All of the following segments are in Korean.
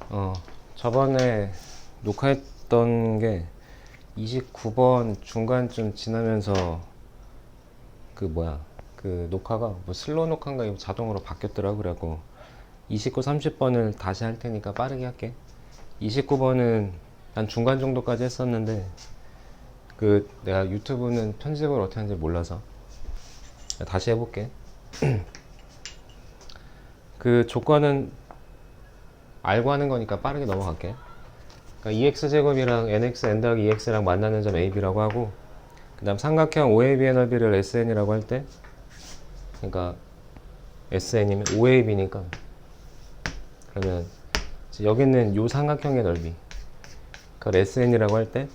어, 저번에 녹화했던 게 29번 중간쯤 지나면서 그 뭐야 그 녹화가 뭐 슬로우 녹화인가 이거 자동으로 바뀌었더라고. 그래갖고 29, 30번을 다시 할 테니까 빠르게 할게. 29번은 한 중간 정도까지 했었는데 그 내가 유튜브는 편집을 어떻게 하는지 몰라서 다시 해볼게. 그 조건은 알고 하는 거니까 빠르게 넘어갈게. 그러니까 2x제곱이랑 nx n 더하기 2x랑 만나는 점 ab라고 하고, 그 다음 삼각형 OAB의 넓이를 SN이라고 할 때, 그러니까 SN이면 OAB니까, 그러면 여기 있는 요 삼각형의 넓이, 그걸 SN이라고 할 때,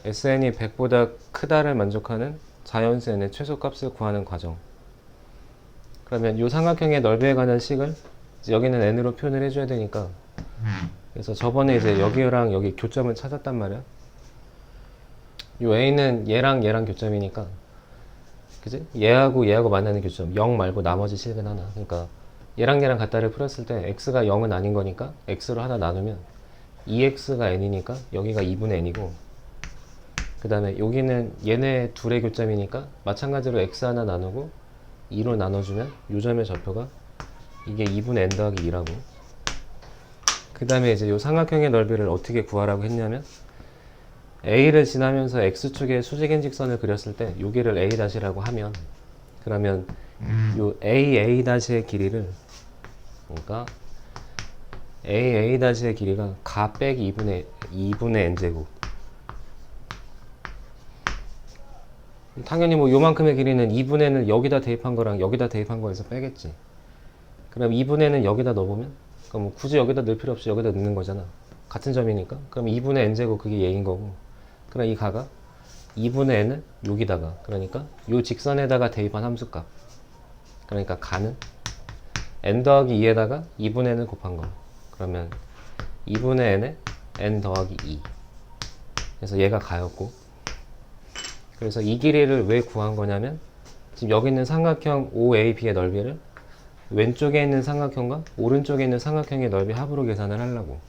SN이 100보다 크다를 만족하는 자연수 n의 최소값을 구하는 과정. 그러면 요 삼각형의 넓이에 관한 식을 여기는 n으로 표현을 해줘야 되니까, 그래서 저번에 이제 여기랑 여기 교점을 찾았단 말이야. 요 a는 얘랑 얘랑 교점이니까, 그지? 얘하고 만나는 교점 0 말고 나머지 식은 하나. 그러니까 얘랑 얘랑 같다를 풀었을 때 x가 0은 아닌 거니까 x로 하나 나누면 2x가 n이니까 여기가 2분의 n이고, 그 다음에 여기는 얘네 둘의 교점이니까 마찬가지로 x 하나 나누고 2로 나눠주면 요 점의 좌표가 이게 2분의 n 더하기 2라고. 그 다음에 이제 요 삼각형의 넓이를 어떻게 구하라고 했냐면, a를 지나면서 x축의 수직인 직선을 그렸을 때 여기를 a''라고 하면, 그러면 요 a''의 길이를, 그러니까 a''의 길이가 가 빼기 2분의 n제곱. 당연히 뭐 요만큼의 길이는 2분의 n을 여기다 대입한 거랑 여기다 대입한 거에서 빼겠지. 그럼 2분의 n은 여기다 넣어보면, 그럼 뭐 굳이 여기다 넣을 필요 없이 여기다 넣는 거잖아. 같은 점이니까. 그럼 2분의 n제곱 그게 얘인 거고, 그럼 이 가가 2분의 n을 여기다가, 그러니까 요 직선에다가 대입한 함수값, 그러니까 가는 n 더하기 2에다가 2분의 n을 곱한 거. 그러면 2분의 n에 n 더하기 2. 그래서 얘가 가였고, 그래서 이 길이를 왜 구한 거냐면, 지금 여기 있는 삼각형 OAB의 넓이를 왼쪽에 있는 삼각형과 오른쪽에 있는 삼각형의 넓이 합으로 계산을 하려고.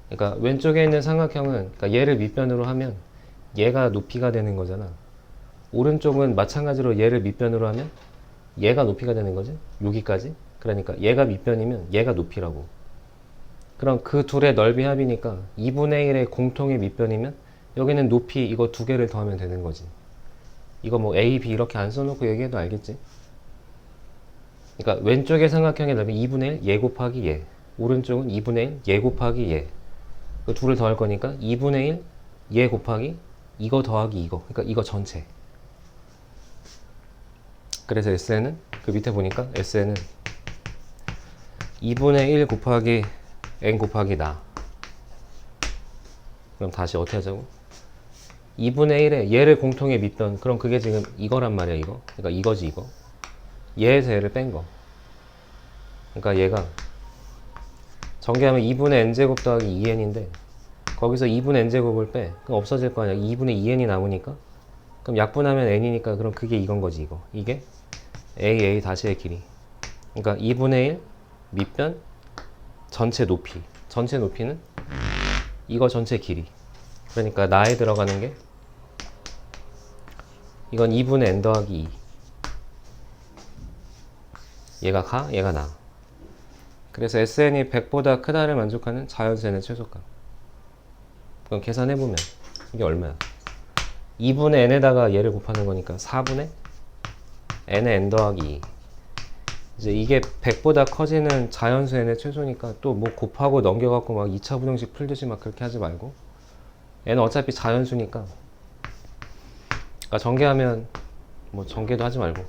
그러니까 왼쪽에 있는 삼각형은, 그러니까 얘를 밑변으로 하면 얘가 높이가 되는 거잖아. 오른쪽은 마찬가지로 얘를 밑변으로 하면 얘가 높이가 되는 거지. 여기까지. 그러니까 얘가 밑변이면 얘가 높이라고. 그럼 그 둘의 넓이 합이니까 2분의 1의 공통의 밑변이면 여기는 높이 이거 두 개를 더하면 되는 거지. 이거 뭐 A, B 이렇게 안 써놓고 얘기해도 알겠지? 그러니까 왼쪽의 삼각형의 넓이 2분의 1 얘 곱하기 얘, 오른쪽은 2분의 1 얘 곱하기 얘. 그 둘을 더할 거니까 2분의 1 얘 곱하기 이거 더하기 이거. 그러니까 이거 전체. 그래서 SN은 그 밑에 보니까 SN은 2분의 1 곱하기 n 곱하기 나. 그럼 다시 어떻게 하자고? 2분의 1에 얘를 공통의 밑변. 그럼 그게 지금 이거란 말이야, 이거. 그러니까 이거지, 이거. 얘에서 얘를 뺀 거. 그러니까 얘가 전개하면 2분의 n제곱 더하기 2n인데, 거기서 2분의 n제곱을 빼. 그럼 없어질 거 아니야. 2분의 2n이 남으니까. 그럼 약분하면 n이니까, 그럼 그게 이건 거지, 이거. 이게 a 다시의 길이. 그러니까 2분의 1 밑변 전체 높이. 전체 높이는 이거 전체 길이. 그러니까 나에 들어가는 게 이건 2분의 n 더하기 2. 얘가 가, 얘가 나. 그래서 SN이 100보다 크다를 만족하는 자연수 n의 최소값. 그럼 계산해보면 이게 얼마야? 2분의 n에다가 얘를 곱하는 거니까 4분의 n의 n 더하기 2. 이제 이게 100보다 커지는 자연수 n의 최소니까 또 뭐 곱하고 넘겨갖고 막 2차 부등식 풀듯이 막 그렇게 하지 말고, n은 어차피 자연수니까, 그러니까 전개하면 뭐 전개도 하지 말고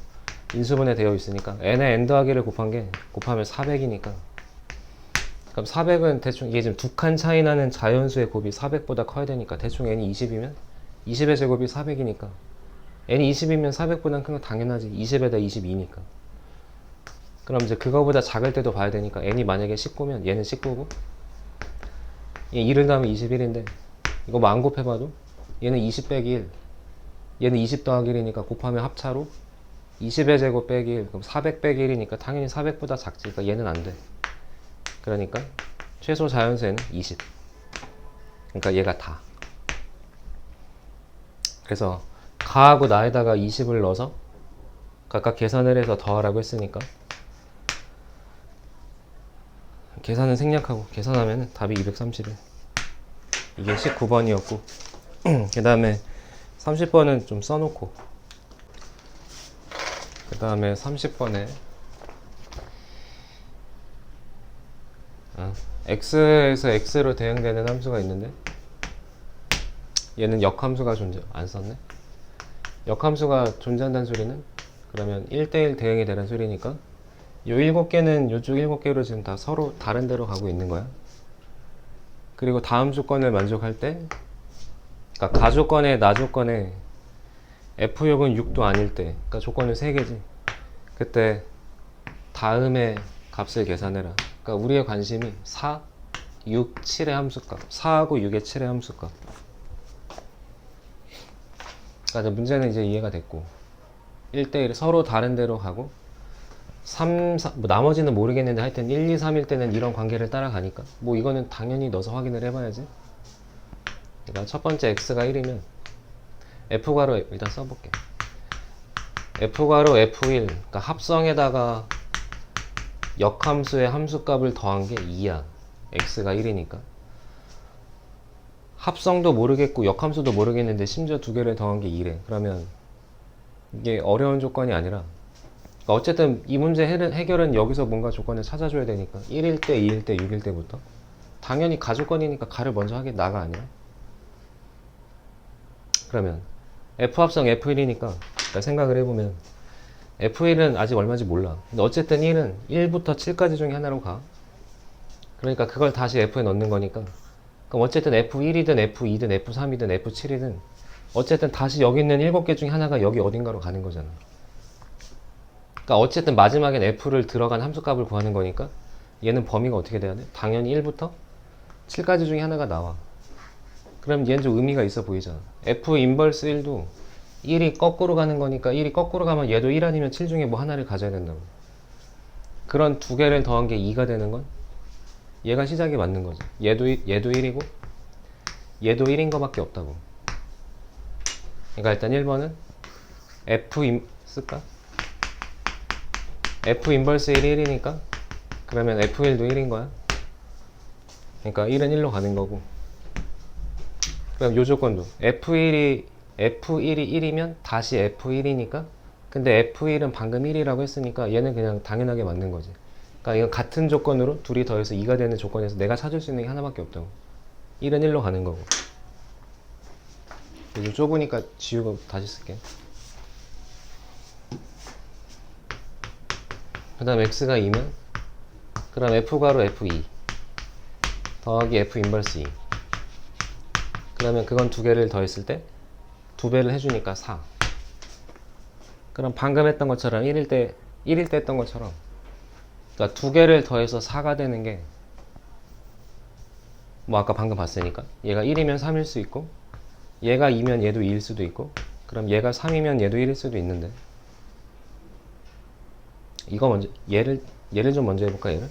인수분해 되어 있으니까 n의 n 더하기를 곱한 게 곱하면 400이니까, 그럼 400은 대충 이게 지금 두 칸 차이 나는 자연수의 곱이 400보다 커야 되니까 대충 n이 20이면 20의 제곱이 400이니까 n이 20이면 400보다 큰 건 당연하지. 20에다 22니까. 그럼 이제 그거보다 작을 때도 봐야 되니까 n이 만약에 19면 얘는 19고, 얘 1을 더하면 21인데 이거 뭐 안 곱해봐도 얘는 20 빼기 1, 얘는 20 더하기 1이니까 곱하면 합차로 20의 제곱 빼기 1, 그럼 400 빼기 1이니까 당연히 400보다 작지. 그러니까 얘는 안 돼. 그러니까 최소 자연수에는 20. 그러니까 얘가 다. 그래서 가하고 나에다가 20을 넣어서 각각 계산을 해서 더하라고 했으니까 계산은 생략하고 계산하면 답이 231. 이게 19번이었고 그 다음에 30번은 좀 써놓고 그 다음에 30번에 x에서 x로 대응되는 함수가 있는데 얘는 역함수가 안 썼네. 역함수가 존재한다는 소리는 그러면 1대1 대응이 되는 소리니까 요 7개는 요쪽 7개로 지금 다 서로 다른 데로 가고 있는 거야. 그리고 다음 조건을 만족할 때 그러니까 가조건에 나조건에 F욕은 6도 아닐 때 그러니까 조건은 3개지. 그때 다음의 값을 계산해라. 그러니까 우리의 관심이 4, 6, 7의 함수값 4하고 6의 7의 함수값. 그러니까 문제는 이제 이해가 됐고 1대1 서로 다른 데로 가고 3, 4, 뭐 나머지는 모르겠는데 하여튼 1, 2, 3일 때는 이런 관계를 따라가니까 뭐 이거는 당연히 넣어서 확인을 해봐야지. 그러니까 첫 번째 x가 1이면 f괄호 일단 써볼게. f괄호 f1 그러니까 합성에다가 역함수의 함수값을 더한 게 2야. x가 1이니까 합성도 모르겠고 역함수도 모르겠는데 심지어 두 개를 더한 게 2래. 그러면 이게 어려운 조건이 아니라 그러니까 어쨌든 이 문제 해결은 여기서 뭔가 조건을 찾아줘야 되니까 1일 때, 2일 때, 6일 때부터 당연히 가조건이니까 가를 먼저 하겠 나가 아니야. 그러면 F합성 F1이니까 생각을 해보면 F1은 아직 얼마인지 몰라. 근데 어쨌든 1은 1부터 7까지 중에 하나로 가. 그러니까 그걸 다시 F에 넣는 거니까 그럼 어쨌든 F1이든 F2든 F3이든 F7이든 어쨌든 다시 여기 있는 7개 중에 하나가 여기 어딘가로 가는 거잖아. 그러니까 어쨌든 마지막엔 F를 들어간 함수값을 구하는 거니까 얘는 범위가 어떻게 돼야 돼? 당연히 1부터 7까지 중에 하나가 나와. 그럼 얘는 좀 의미가 있어 보이잖아. F 인버스 1도 1이 거꾸로 가는 거니까 1이 거꾸로 가면 얘도 1 아니면 7 중에 뭐 하나를 가져야 된다고. 그런 두 개를 더한 게 2가 되는 건 얘가 시작이 맞는 거지. 얘도 1이고 얘도 1인 거밖에 없다고. 그러니까 일단 1번은 쓸까? F 인버스 1이 1이니까 그러면 F1도 1인 거야. 그러니까 1은 1로 가는 거고. 그럼 요 조건도 F1이 1이면 다시 F1이니까 근데 F1은 방금 1이라고 했으니까 얘는 그냥 당연하게 맞는 거지. 그러니까 이건 같은 조건으로 둘이 더해서 2가 되는 조건에서 내가 찾을 수 있는 게 하나밖에 없다고. 1은 1로 가는 거고. 이제 좁으니까 지우고 다시 쓸게. 그 다음 x가 2면 그럼 f괄호 f2 더하기 f 인버스 2 그러면 그건 두 개를 더했을 때 두 배를 해주니까 4. 그럼 방금 했던 것처럼 1일 때 했던 것처럼 그러니까 두 개를 더해서 4가 되는 게 뭐 아까 방금 봤으니까 얘가 1이면 3일 수 있고 얘가 2면 얘도 2일 수도 있고 그럼 얘가 3이면 얘도 1일 수도 있는데 이거 먼저 얘를 좀 먼저 해볼까. 얘를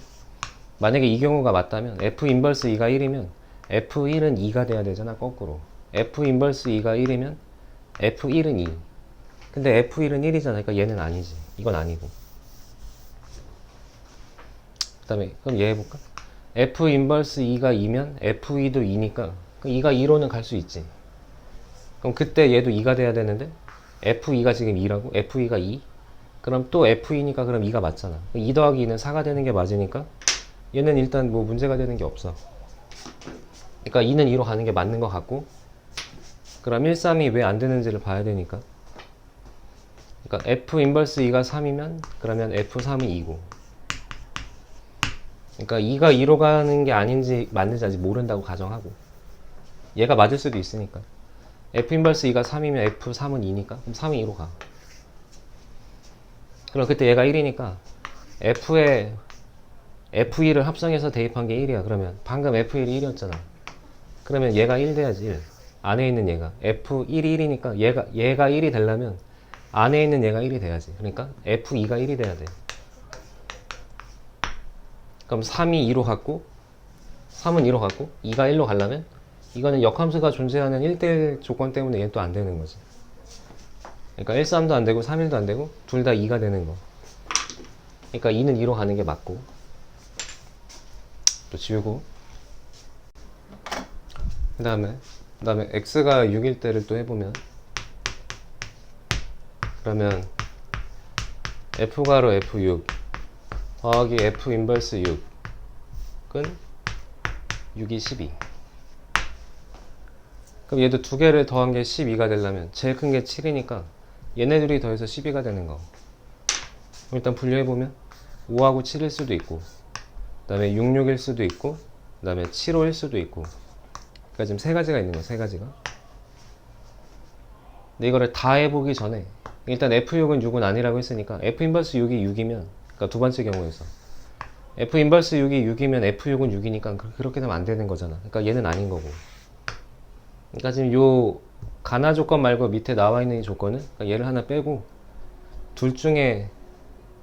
만약에 이 경우가 맞다면 F 인버스 2가 1이면 F1은 2가 돼야 되잖아. 거꾸로 F 인버스 2가 1이면 F1은 2 근데 F1은 1이잖아. 그러니까 얘는 아니지. 이건 아니고 그 다음에 그럼 얘 해볼까. F 인버스 2가 2면 F2도 2니까 2가 2로는 갈 수 있지. 그럼 그때 얘도 2가 돼야 되는데 F2가 지금 2라고 F2가 2 그럼 또 F2니까 그럼 2가 맞잖아. 2 더하기 2는 4가 되는 게 맞으니까 얘는 일단 뭐 문제가 되는 게 없어. 그러니까 2는 2로 가는 게 맞는 것 같고 그럼 1, 3이 왜 안 되는지를 봐야 되니까 그러니까 F 인버스 2가 3이면 그러면 F3이 2고 그러니까 2가 2로 가는 게 아닌지 맞는지 아직 모른다고 가정하고 얘가 맞을 수도 있으니까 F 인버스 2가 3이면 F3은 2니까 그럼 3이 2로 가. 그럼 그때 얘가 1이니까 F2를 합성해서 대입한 게 1이야. 그러면 방금 F1이 1이었잖아. 그러면 얘가 1 돼야지. 1 안에 있는 얘가 F1이 1이니까 얘가 1이 되려면 안에 있는 얘가 1이 돼야지. 그러니까 F2가 1이 돼야 돼. 그럼 3이 2로 갔고 3은 2로 갔고 2가 1로 가려면 이거는 역함수가 존재하는 1대1 조건 때문에 얘는 또 안 되는 거지. 그러니까 1, 3도 안 되고 3, 1도 안 되고 둘 다 2가 되는 거. 그러니까 2는 2로 가는 게 맞고. 또 지우고. 그 다음에 x가 6일 때를 또 해보면, 그러면 f가로 f6 더하기 f 인버스 6은 6이 12. 그럼 얘도 두 개를 더한 게 12가 되려면 제일 큰 게 7이니까 얘네 둘이 더해서 12가 되는 거. 일단 분류해보면 5하고 7일 수도 있고, 그 다음에 6, 6일 수도 있고, 그 다음에 7, 5일 수도 있고. 그러니까 지금 세 가지가 있는 거야, 세 가지가. 근데 이거를 다 해보기 전에 일단 F6은 6은 아니라고 했으니까 F 인버스 6이 6이면, 그러니까 두 번째 경우에서 F 인버스 6이 6이면 F6은 6이니까 그렇게 되면 안 되는 거잖아. 그러니까 얘는 아닌 거고. 그러니까 지금 요 가나 조건 말고 밑에 나와 있는 이 조건은, 그러니까 얘를 하나 빼고 둘 중에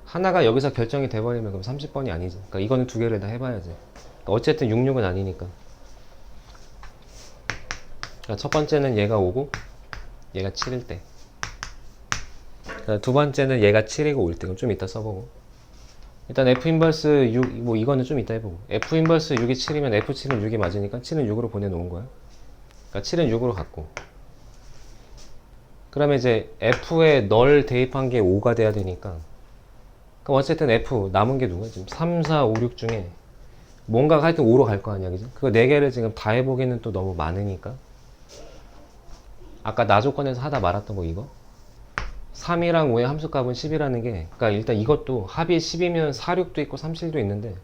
하나가 여기서 결정이 돼버리면 그럼 30번이 아니지. 그러니까 이거는 두 개를 다 해봐야지. 그러니까 어쨌든 6, 6은 아니니까. 그러니까 첫 번째는 얘가 5고 얘가 7일 때. 그러니까 두 번째는 얘가 7이고 5일 때. 그럼 좀 이따 써보고. 일단 F 인버스 6, 뭐 이거는 좀 이따 해보고. F 인버스 6이 7이면 F7은 6이 맞으니까 7은 6으로 보내놓은 거야. 그러니까 7은 6으로 갔고. 그러면 이제 F에 널 대입한 게 5가 돼야 되니까. 그럼 어쨌든 F 남은 게 누구야? 지금 3, 4, 5, 6 중에 뭔가가 하여튼 5로 갈 거 아니야, 그죠? 그거 4개를 지금 다 해보기는 또 너무 많으니까. 아까 나 조건에서 하다 말았던 거 이거. 3이랑 5의 함수값은 10이라는 게, 그러니까 일단 이것도 합이 10이면 4, 6도 있고 3, 7도 있는데,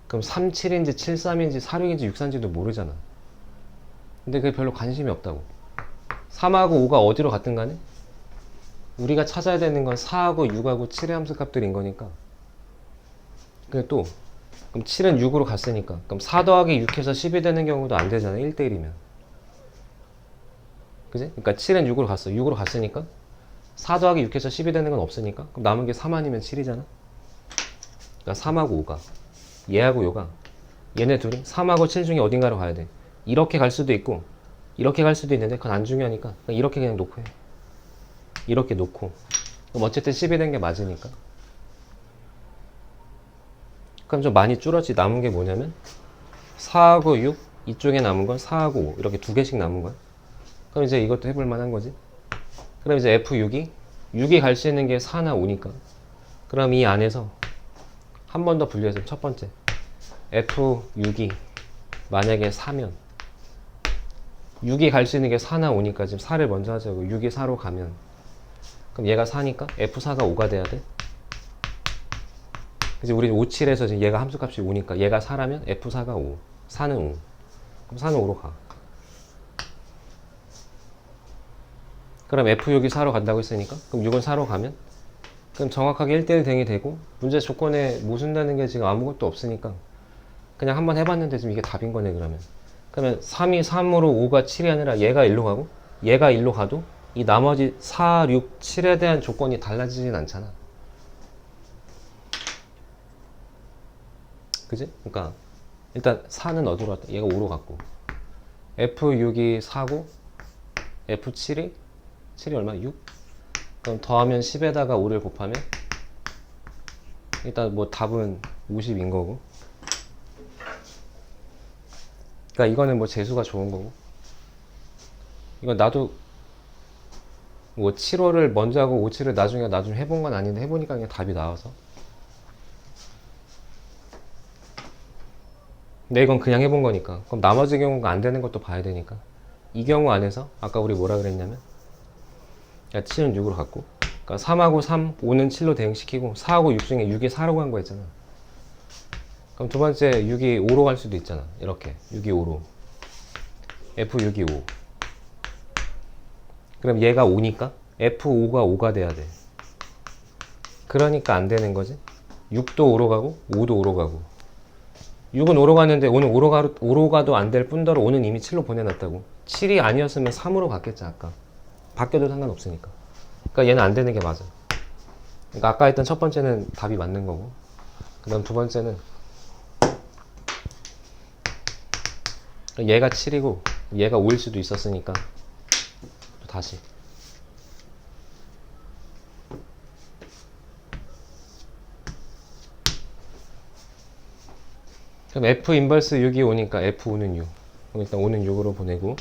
그럼 3, 7인지 7, 3인지 4, 6인지 6, 4인지도 모르잖아. 근데 그게 별로 관심이 없다고. 3하고 5가 어디로 갔든 간에 우리가 찾아야 되는 건 4하고 6하고 7의 함수값들인 거니까. 근데 또 그럼 7은 6으로 갔으니까 그럼 4 더하기 6해서 10이 되는 경우도 안 되잖아, 1대1이면. 그지? 그러니까 7은 6으로 갔어. 6으로 갔으니까 4 더하기 6해서 10이 되는 건 없으니까 그럼 남은 게 3 아니면 7이잖아. 그러니까 3하고 5가, 얘하고 요가, 얘네 둘이 3하고 7 중에 어딘가로 가야 돼. 이렇게 갈 수도 있고 이렇게 갈 수도 있는데 그건 안 중요하니까 이렇게 그냥 놓고 해. 이렇게 놓고. 그럼 어쨌든 10이 된 게 맞으니까. 그럼 좀 많이 줄었지. 남은 게 뭐냐면 4하고 6, 이쪽에 남은 건 4하고 5 이렇게 두 개씩 남은 거야. 그럼 이제 이것도 해볼 만한 거지. 그럼 이제 F6이 갈 수 있는 게 4나 5니까 그럼 이 안에서 한 번 더 분류해서 첫 번째 F6이 만약에 4면 6이 갈 수 있는 게 4나 5니까 지금 4를 먼저 하자고. 6이 4로 가면 그럼 얘가 4니까 F4가 5가 돼야 돼. 그치? 우리 5, 7에서 지금 얘가 함수값이 5니까 얘가 4라면 F4가 5, 4는 5. 그럼 4는 5로 가. 그럼 F6이 4로 간다고 했으니까 그럼 6은 4로 가면 그럼 정확하게 1대1 대응이 되고 문제 조건에 모순되는 게 지금 아무것도 없으니까 그냥 한번 해봤는데 지금 이게 답인 거네. 그러면 3이 3으로 5가 7이 아니라 얘가 1로 가고 얘가 1로 가도 이 나머지 4, 6, 7에 대한 조건이 달라지진 않잖아. 그지? 그러니까 일단 4는 어디로 갔다? 얘가 5로 갔고 F6이 4고 F7이 7이 얼마? 6? 그럼 더하면 10에다가 5를 곱하면 일단 뭐 답은 50인 거고. 그러니까 이거는 뭐 재수가 좋은 거고. 이건 나도 뭐 7호를 먼저 하고 5, 7을 나중에 해본 건 아닌데 해보니까 그냥 답이 나와서. 근데 이건 그냥 해본 거니까. 그럼 나머지 경우가 안 되는 것도 봐야 되니까. 이 경우 안에서 아까 우리 뭐라 그랬냐면 7은 6으로 갔고 그러니까 3하고 3, 5는 7로 대응시키고 4하고 6 중에 6이 4로 간 거 했잖아. 그럼 두 번째 6이 5로 갈 수도 있잖아. 이렇게 6이 5로 F6이 5. 그럼 얘가 5니까 F5가 5가 돼야 돼. 그러니까 안 되는 거지. 6도 5로 가고 5도 5로 가고 6은 5로 갔는데 5는 5로 가도 안 될 뿐더러 5는 이미 7로 보내놨다고. 7이 아니었으면 3으로 갔겠지 아까. 바뀌어도 상관없으니까. 그러니까 얘는 안 되는 게 맞아. 그러니까 아까 했던 첫 번째는 답이 맞는 거고 그 다음 두 번째는 얘가 7이고 얘가 5일 수도 있었으니까 또 다시 그럼 F 인버스 6이 오니까 F5는 6. 그럼 일단 5는 6으로 보내고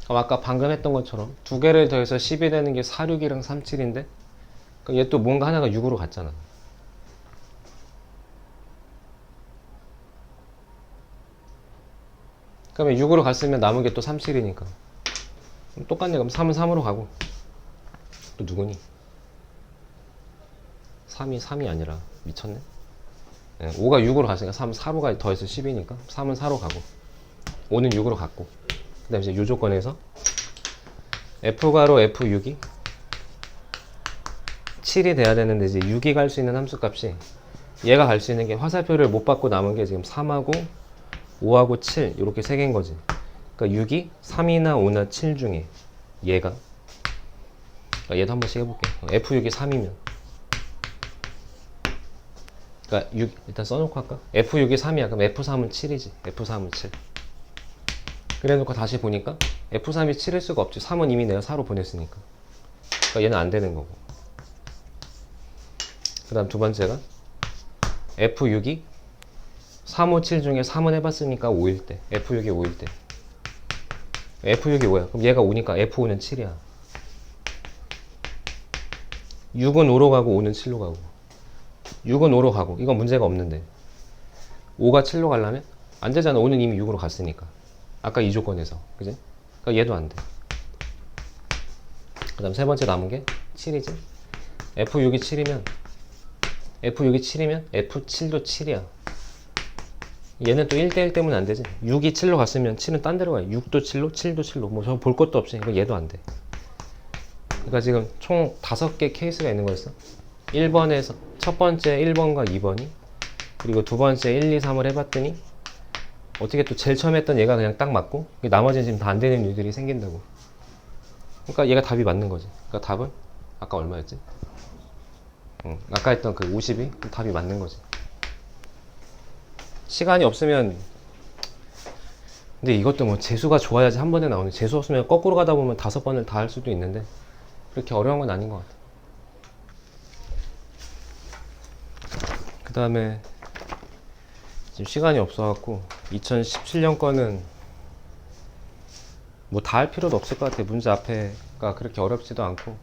아까 방금 했던 것처럼 두 개를 더해서 10이 되는 게 4, 6이랑 3, 7인데 그럼 얘 또 뭔가 하나가 6으로 갔잖아. 그러면 6으로 갔으면 남은 게 또 3, 7이니까 똑같네. 그럼 3은 3으로 가고 또 누구니? 3이 아니라 미쳤네. 5가 6으로 갔으니까 3, 4로 더해서 10이니까 3은 4로 가고 5는 6으로 갔고 그 다음에 이제 이 조건에서 F가로 F6이 7이 돼야 되는데 이제 6이 갈 수 있는 함수값이 얘가 갈 수 있는 게 화살표를 못 받고 남은 게 지금 3하고 5하고 7 이렇게 세 개인 거지. 그러니까 6이 3이나 5나 7 중에 얘가 얘도 한 번씩 해볼게. F6이 3이면 그러니까 6 일단 써놓고 할까? F6이 3이야. 그럼 F3은 7이지. F3은 7. 그래놓고 다시 보니까 F3이 7일 수가 없지. 3은 이미 내가 4로 보냈으니까. 그러니까 얘는 안 되는 거고. 그 다음 두 번째가 F6이 3, 5, 7 중에 3은 해봤으니까 5일 때. F6이 5일 때. F6이 5야. 그럼 얘가 5니까 F5는 7이야. 6은 5로 가고 5는 7로 가고. 6은 5로 가고 이건 문제가 없는데 5가 7로 가려면 안 되잖아. 5는 이미 6으로 갔으니까 아까 이 조건에서 그지? 그러니까 얘도 안 돼. 그 다음 세 번째 남은 게 7이지. F6이 7이면 F7도 7이야. 얘는 또 1대1 때문에 안 되지. 6이 7로 갔으면 7은 딴 데로 가요. 6도 7로 7도 7로 뭐 저 볼 것도 없이 이거 얘도 안 돼. 그러니까 지금 총 5개 케이스가 있는 거였어. 1번에서 첫 번째 1번과 2번이 그리고 두 번째 1, 2, 3을 해봤더니 어떻게 또 제일 처음 했던 얘가 그냥 딱 맞고 나머지는 지금 다 안 되는 일들이 생긴다고. 그러니까 얘가 답이 맞는 거지. 그러니까 답은 아까 얼마였지? 아까 했던 그 50이 답이 맞는 거지. 시간이 없으면 근데 이것도 뭐 재수가 좋아야지 한 번에 나오는. 재수 없으면 거꾸로 가다 보면 5번을 다 할 수도 있는데 그렇게 어려운 건 아닌 것 같아. 그 다음에 지금 시간이 없어갖고 2017년 거는 뭐 다 할 필요도 없을 것 같아. 문제 앞에가 그렇게 어렵지도 않고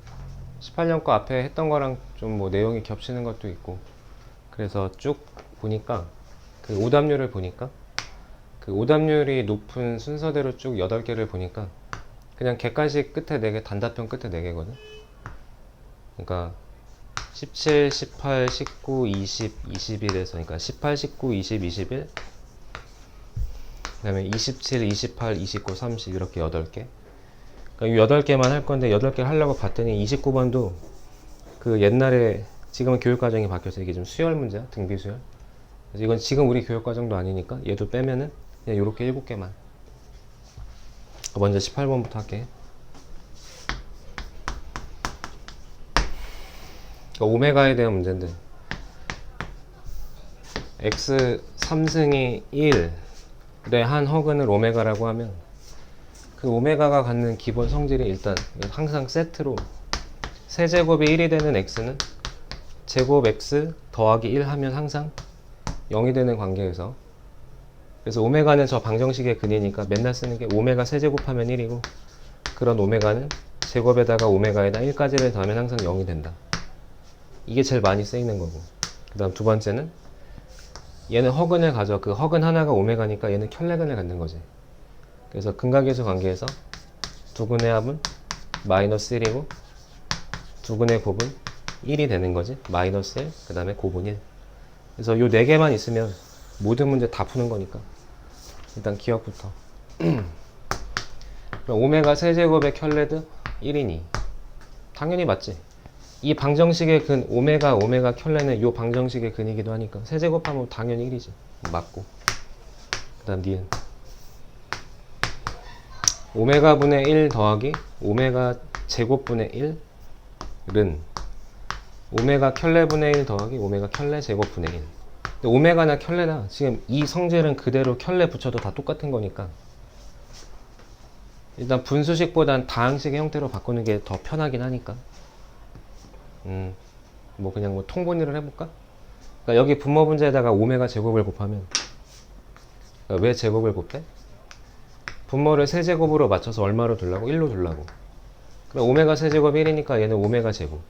18년 거 앞에 했던 거랑 좀 뭐 내용이 겹치는 것도 있고 그래서 쭉 보니까 그 오답률을 보니까 그 오답률이 높은 순서대로 쭉 8개를 보니까 그냥 객관식 끝에 4개, 단답형 끝에 4개거든. 그러니까 17, 18, 19, 20, 21에서 그러니까 18, 19, 20, 21 그 다음에 27, 28, 29, 30 이렇게 8개. 그러니까 8개만 할 건데 8개를 하려고 봤더니 29번도 그 옛날에 지금은 교육과정이 바뀌어서 이게 좀 수열 문제야. 등비 수열. 그래서 이건 지금 우리 교육과정도 아니니까 얘도 빼면은 그냥 요렇게 7개만. 먼저 18번부터 할게. 그러니까 오메가에 대한 문제인데 x 3승이 1의 한 허근을 오메가라고 하면 그 오메가가 갖는 기본 성질이 일단 항상 세트로 세제곱이 1이 되는 x는 제곱 x 더하기 1 하면 항상 0이 되는 관계에서 그래서 오메가는 저 방정식의 근이니까 맨날 쓰는 게 오메가 세제곱하면 1이고 그런 오메가는 제곱에다가 오메가에다 1까지를 더하면 항상 0이 된다. 이게 제일 많이 쓰이는 거고 그 다음 두 번째는 얘는 허근을 가져. 그 허근 하나가 오메가니까 얘는 켤레근을 갖는 거지. 그래서 근각계수 관계에서 두근의 합은 마이너스 1이고 두근의 곱은 1이 되는 거지. 마이너스 1, 그 다음에 곱은 1. 그래서 요 4개만 있으면 모든 문제 다 푸는 거니까 일단 기억부터. 그럼 오메가 세제곱의 켤레드 1이니 당연히 맞지. 이 방정식의 근 오메가 켤레는 요 방정식의 근이기도 하니까 세제곱하면 당연히 1이지. 맞고 그 다음 니은 오메가 분의 1 더하기 오메가 제곱분의 1은 오메가 켤레 분의 1 더하기 오메가 켤레 제곱분의 1. 근데 오메가나 켤레나 지금 이 성질은 그대로 켤레 붙여도 다 똑같은 거니까 일단 분수식보단 다항식의 형태로 바꾸는 게 더 편하긴 하니까 뭐 그냥 뭐 통분위를 해볼까? 그러니까 여기 분모 분자에다가 오메가 제곱을 곱하면 그러니까 왜 제곱을 곱해? 분모를 세제곱으로 맞춰서 얼마로 두려고? 1로 두려고. 그럼 오메가 세제곱 1이니까 얘는 오메가 제곱.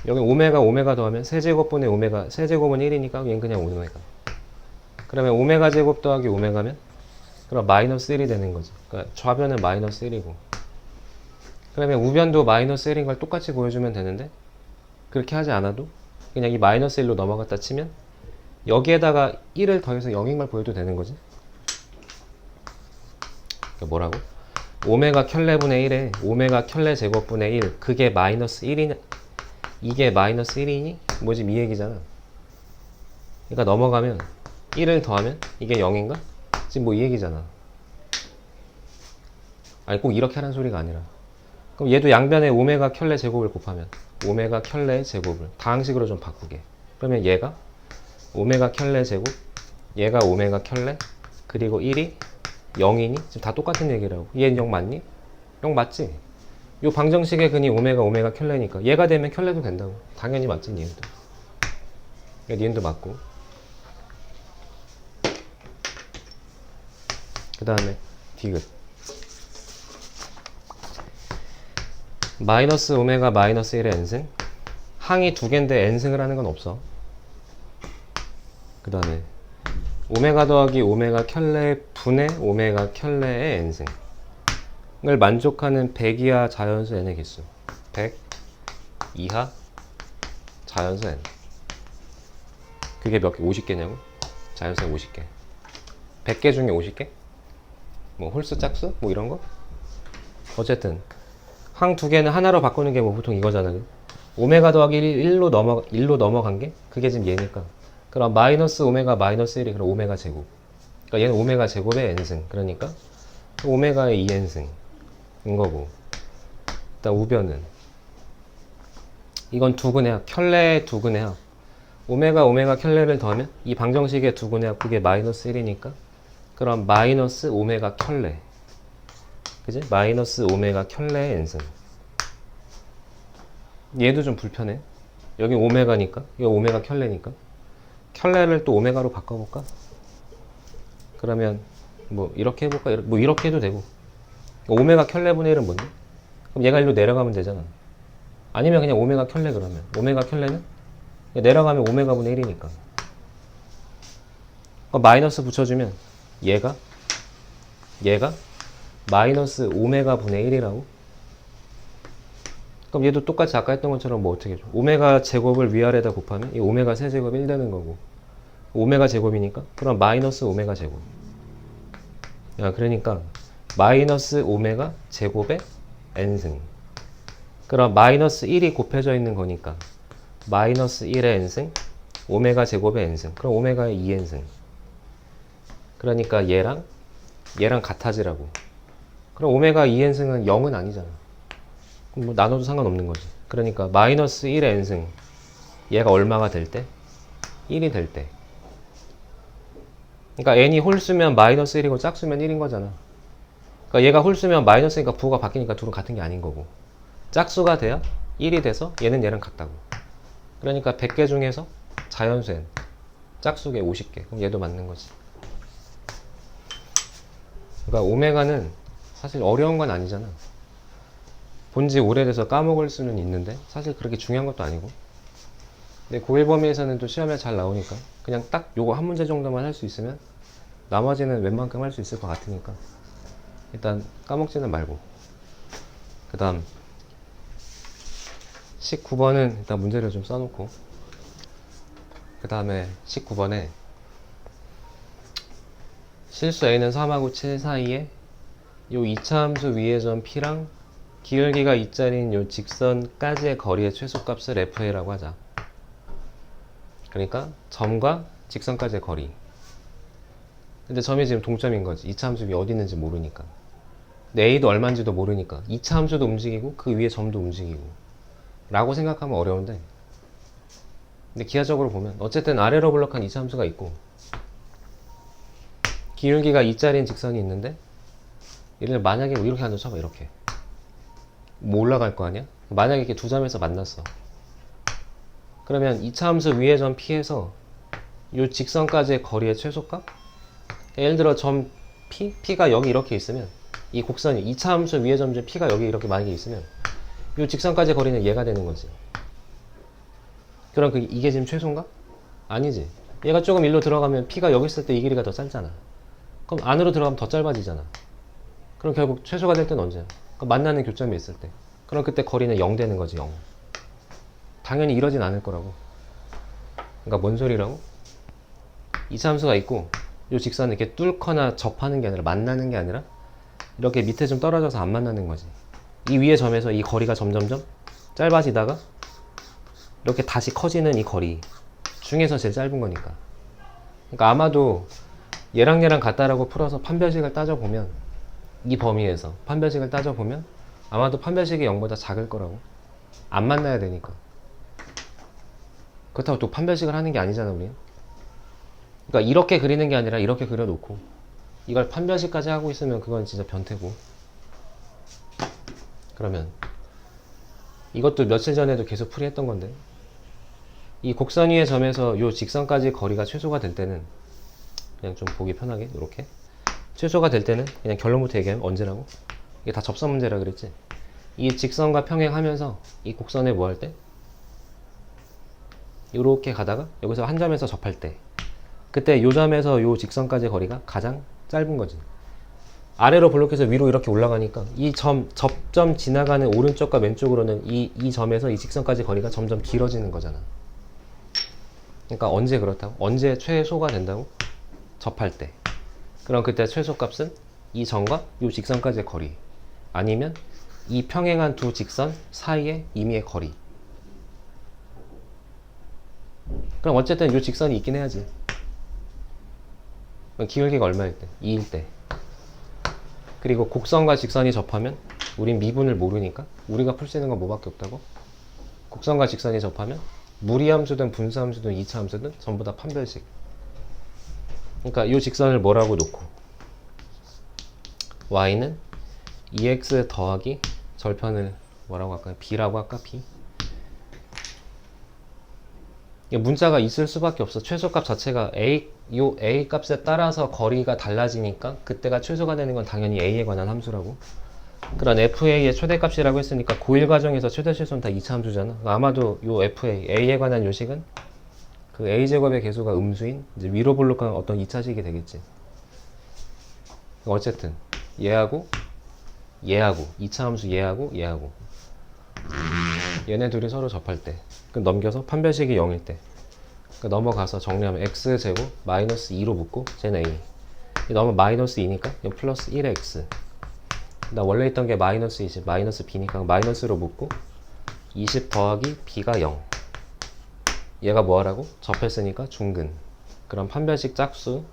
여기 오메가 더하면 세제곱분의 오메가, 세제곱은 1이니까 얘는 그냥 오메가. 그러면 오메가 제곱 더하기 오메가면 그럼 마이너스 1이 되는 거지. 그러니까 좌변은 마이너스 1이고. 그러면 우변도 마이너스 1인 걸 똑같이 보여주면 되는데 그렇게 하지 않아도 그냥 이 마이너스 1로 넘어갔다 치면 여기에다가 1을 더해서 0인 걸 보여도 되는 거지. 그러니까 뭐라고? 오메가 켤레분의 1에 오메가 켤레 제곱분의 1 그게 마이너스 1이냐? 이게 마이너스 1이니? 뭐지? 이 얘기잖아. 그러니까 넘어가면 1을 더하면 이게 0인가? 지금 뭐 이 얘기잖아. 아니 꼭 이렇게 하라는 소리가 아니라 그럼 얘도 양변에 오메가 켤레 제곱을 곱하면 오메가 켤레 제곱을 다항식으로 좀 바꾸게. 그러면 얘가 오메가 켤레 제곱 얘가 오메가 켤레 그리고 1이 0이니? 지금 다 똑같은 얘기라고. 얘는 0 맞니? 0 맞지? 요 방정식의 근이 오메가 켤레니까 얘가 되면 켤레도 된다고. 당연히 맞지 니은도. 니은도 맞고. 그 다음에 디귿 마이너스 오메가 마이너스 1의 n승 항이 두 개인데 n승을 하는 건 없어. 그 다음에 오메가 더하기 오메가 켤레 분의 오메가 켤레의 n승을 만족하는 100 이하 자연수 n의 개수 100 이하 자연수 n 그게 몇 개? 50개냐고? 자연수 50개 100개 중에 50개? 뭐 홀수 짝수? 뭐 이런 거? 어쨌든 항 두 개는 하나로 바꾸는 게 뭐 보통 이거잖아. 오메가 더하기 1로 넘어간 게 그게 지금 얘니까. 그럼 마이너스 오메가 마이너스 1이 그럼 오메가 제곱. 그러니까 얘는 오메가 제곱의 n승. 그러니까 오메가의 2n승인 거고. 일단 우변은 이건 두근의 합. 켤레의 두근의 합. 오메가 켤레를 더하면 이 방정식의 두근의 합 그게 마이너스 1이니까 그럼 마이너스 오메가 켤레. 그지? 마이너스 오메가 켤레의 n승. 얘도 좀 불편해. 여기 오메가니까, 이거 오메가 켤레니까. 켤레를 또 오메가로 바꿔볼까? 그러면 뭐 이렇게 해볼까? 뭐 이렇게 해도 되고. 오메가 켤레분의 1은 뭔데? 그럼 얘가 일로 내려가면 되잖아. 아니면 그냥 오메가 켤레 그러면. 오메가 켤레는 내려가면 오메가분의 1이니까. 마이너스 붙여주면 얘가 마이너스 오메가 분의 1이라고? 그럼 얘도 똑같이 아까 했던 것처럼 뭐 어떻게 해줘? 오메가 제곱을 위아래다 곱하면 이 오메가 세제곱 1 되는 거고 오메가 제곱이니까 그럼 마이너스 오메가 제곱. 야, 그러니까 마이너스 오메가 제곱의 n승. 그럼 마이너스 1이 곱해져 있는 거니까 마이너스 1의 n승 오메가 제곱의 n승. 그럼 오메가의 2n승. 그러니까 얘랑 같아지라고. 그럼 오메가 2n승은 0은 아니잖아. 그럼 뭐 나눠도 상관없는 거지. 그러니까 마이너스 1의 n승 얘가 얼마가 될 때? 1이 될 때. 그러니까 n이 홀수면 마이너스 1이고 짝수면 1인 거잖아. 그러니까 얘가 홀수면 마이너스니까 부호가 바뀌니까 둘은 같은 게 아닌 거고 짝수가 돼야 1이 돼서 얘는 얘랑 같다고. 그러니까 100개 중에서 자연수 n 짝수계 50개. 그럼 얘도 맞는 거지. 그러니까 오메가는 사실 어려운 건 아니잖아. 본지 오래돼서 까먹을 수는 있는데 사실 그렇게 중요한 것도 아니고. 근데 고1 범위에서는 또 시험에 잘 나오니까 그냥 딱 요거 한 문제 정도만 할 수 있으면 나머지는 웬만큼 할 수 있을 것 같으니까 일단 까먹지는 말고. 그 다음 19번은 일단 문제를 좀 써놓고 그 다음에 19번에 실수 a는 3하고 7 사이에 요 2차 함수 위의 점 p랑 기울기가 2짜리인 요 직선까지의 거리의 최소값을 fa라고 하자. 그러니까 점과 직선까지의 거리. 근데 점이 지금 동점인 거지. 2차 함수 위 어디 있는지 모르니까. 근데 a도 얼마인지도 모르니까 2차 함수도 움직이고 그 위에 점도 움직이고 라고 생각하면 어려운데 근데 기하적으로 보면 어쨌든 아래로 블록한 이차함수가 있고 기울기가 2짜리인 직선이 있는데 얘를 만약에 뭐 이렇게 한다 쳐봐. 이렇게 뭐 올라갈 거 아니야? 만약에 이렇게 두 점에서 만났어. 그러면 이차함수 위의 점 P에서 이 직선까지의 거리의 최소값? 예를 들어 점 P? P가 여기 이렇게 있으면 이 곡선이 이차함수 위의 점 중 P가 여기 이렇게 만약에 있으면 이 직선까지의 거리는 얘가 되는 거지. 그럼 이게 지금 최소인가? 아니지. 얘가 조금 일로 들어가면 P가 여기 있을 때 이 길이가 더 짧잖아. 그럼 안으로 들어가면 더 짧아지잖아. 그럼 결국 최소가 될 때는 언제야? 그럼 만나는 교점이 있을 때. 그럼 그때 거리는 0 되는 거지. 0. 당연히 이러진 않을 거라고. 그러니까 뭔 소리라고? 이차함수가 있고 이 직선을 이렇게 뚫거나 접하는 게 아니라 만나는 게 아니라 이렇게 밑에 좀 떨어져서 안 만나는 거지. 이 위의 점에서 이 거리가 점점점 짧아지다가 이렇게 다시 커지는 이 거리 중에서 제일 짧은 거니까. 그러니까 아마도 얘랑 얘랑 같다라고 풀어서 판별식을 따져보면 이 범위에서 판별식을 따져보면 아마도 판별식이 0보다 작을 거라고. 안 만나야 되니까. 그렇다고 또 판별식을 하는 게 아니잖아 우린. 그러니까 이렇게 그리는 게 아니라 이렇게 그려놓고 이걸 판별식까지 하고 있으면 그건 진짜 변태고. 그러면 이것도 며칠 전에도 계속 풀이했던 건데 이 곡선 위의 점에서 이 직선까지 거리가 최소가 될 때는 그냥 좀 보기 편하게 이렇게 최소가 될 때는 그냥 결론부터 얘기하면 언제라고? 이게 다 접선 문제라 그랬지. 이 직선과 평행하면서 이 곡선에 뭐 할 때? 이렇게 가다가 여기서 한 점에서 접할 때 그때 요 점에서 요 직선까지의 거리가 가장 짧은 거지. 아래로 블록해서 위로 이렇게 올라가니까 이 접점 지나가는 오른쪽과 왼쪽으로는 이 점에서 이 직선까지 거리가 점점 길어지는 거잖아. 그러니까 언제 그렇다고? 언제 최소가 된다고? 접할 때. 그럼 그때 최소값은 이 점과 이 직선까지의 거리 아니면 이 평행한 두 직선 사이의 임의의 거리. 그럼 어쨌든 이 직선이 있긴 해야지. 기울기가 얼마일 때? 2일 때. 그리고 곡선과 직선이 접하면 우린 미분을 모르니까 우리가 풀 수 있는 건 뭐밖에 없다고? 곡선과 직선이 접하면 무리함수든 분수함수든 이차함수든 전부 다 판별식. 그러니까 이 직선을 뭐라고 놓고 y는 2x 더하기 절편을 뭐라고 할까요? b라고 할까? b. 문자가 있을 수밖에 없어. 최소값 자체가 요 a 값에 따라서 거리가 달라지니까 그때가 최소가 되는 건 당연히 a에 관한 함수라고. 그런 fa의 최대값이라고 했으니까 고1 과정에서 최대 최소는 다 2차 함수잖아. 아마도 요 a에 관한 요식은 그 a제곱의 개수가 음수인 이제 위로 블록한 어떤 2차식이 되겠지. 어쨌든 얘하고 2차 함수 얘하고 얘네 둘이 서로 접할 때 넘겨서 판별식이 0일 때 넘어가서 정리하면 x제곱 마이너스 2로 묶고 쟤는 a 넘어 마이너스 2니까 이건 플러스 1의 x. 나 원래 있던 게 마이너스 20 마이너스 b니까 마이너스로 묶고 20 더하기 b가 0. 얘가 뭐하라고? 접했으니까 중근. 그럼 판별식 짝수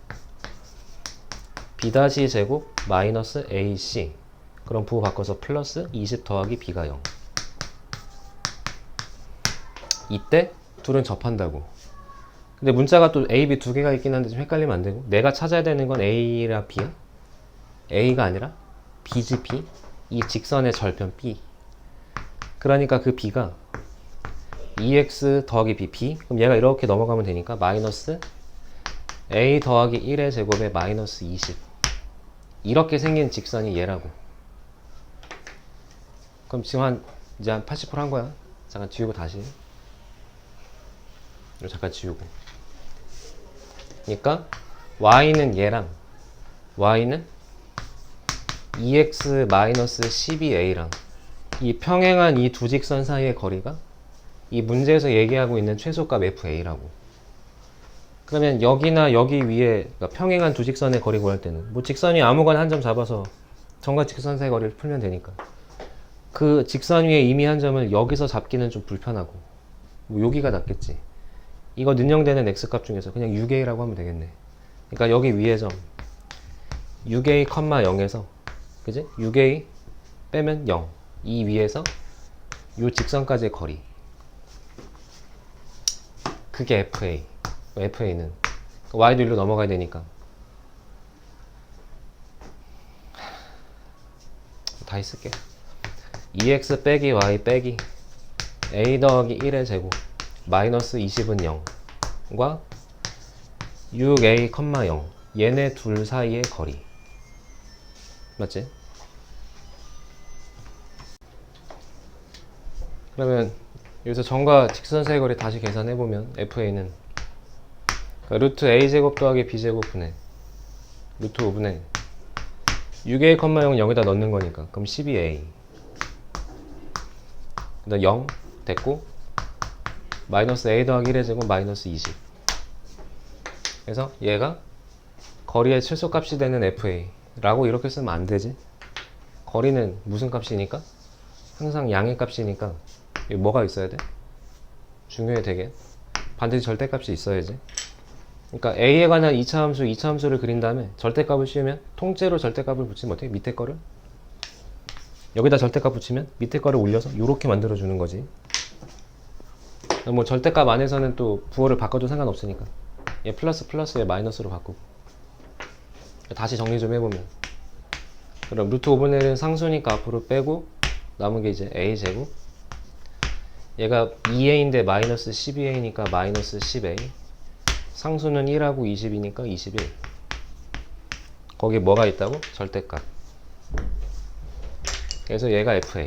b 다시 제곱 마이너스 ac. 그럼 부호 바꿔서 플러스 20 더하기 b가 0. 이때 둘은 접한다고. 근데 문자가 또 a, b 두 개가 있긴 한데 좀 헷갈리면 안 되고 내가 찾아야 되는 건 a라 b야? a가 아니라 b지 b. 이 직선의 절편 b. 그러니까 그 b가 2x 더하기 b. 그럼 얘가 이렇게 넘어가면 되니까 마이너스 a 더하기 1의 제곱에 마이너스 20. 이렇게 생긴 직선이 얘라고. 그럼 지금 이제 한 80% 한 거야. 잠깐 지우고 다시. 이거 잠깐 지우고. 그러니까 y는 얘랑 y는 2x-12a랑 이 평행한 이 두 직선 사이의 거리가 이 문제에서 얘기하고 있는 최소값 fa라고. 그러면 여기나 여기 위에 그러니까 평행한 두 직선의 거리 구할 때는 뭐 직선이 아무거나 한 점 잡아서 점과 직선 사이 거리를 풀면 되니까 그 직선 위에 이미 한 점을 여기서 잡기는 좀 불편하고 뭐 여기가 낫겠지. 이거 능형되는 x값 중에서 그냥 6a라고 하면 되겠네. 그러니까 여기 위에 점 6a, 0에서 그지? 6a 빼면 0. 이 위에서 이 직선까지의 거리. 그게 FA. FA는 Y도 1로 넘어가야 되니까 다 있을게. 2x 빼기 y 빼기 a 더하기 1의 제곱 마이너스 20은 0과 6a, 0 얘네 둘 사이의 거리. 맞지? 그러면 여기서 점과 직선사의 거리 다시 계산해보면 FA는 루트 a제곱 더하기 b제곱 분의 루트 5분의 6a, 0 여기다 넣는 거니까 그럼 12a 그 다음 0 됐고 마이너스 a 더하기 1의 제곱 마이너스 20. 그래서 얘가 거리의 최소값이 되는 FA 라고 이렇게 쓰면 안 되지. 거리는 무슨 값이니까? 항상 양의 값이니까 뭐가 있어야 돼? 중요해 되게. 반드시 절대값이 있어야지. 그러니까 a에 관한 2차 함수를 그린 다음에 절대값을 씌우면 통째로 절대값을 붙이면 어떻게? 밑에 거를 여기다 절대값 붙이면 밑에 거를 올려서 이렇게 만들어 주는 거지. 뭐 절대값 안에서는 또 부호를 바꿔도 상관없으니까 얘 플러스에 마이너스로 바꾸고. 다시 정리 좀 해보면 그럼 루트 5분의 1은 상수니까 앞으로 빼고 남은 게 이제 a제곱, 얘가 2a인데 마이너스 12a니까 마이너스 10a, 상수는 1하고 20이니까 21. 거기 뭐가 있다고? 절대값. 그래서 얘가 FA.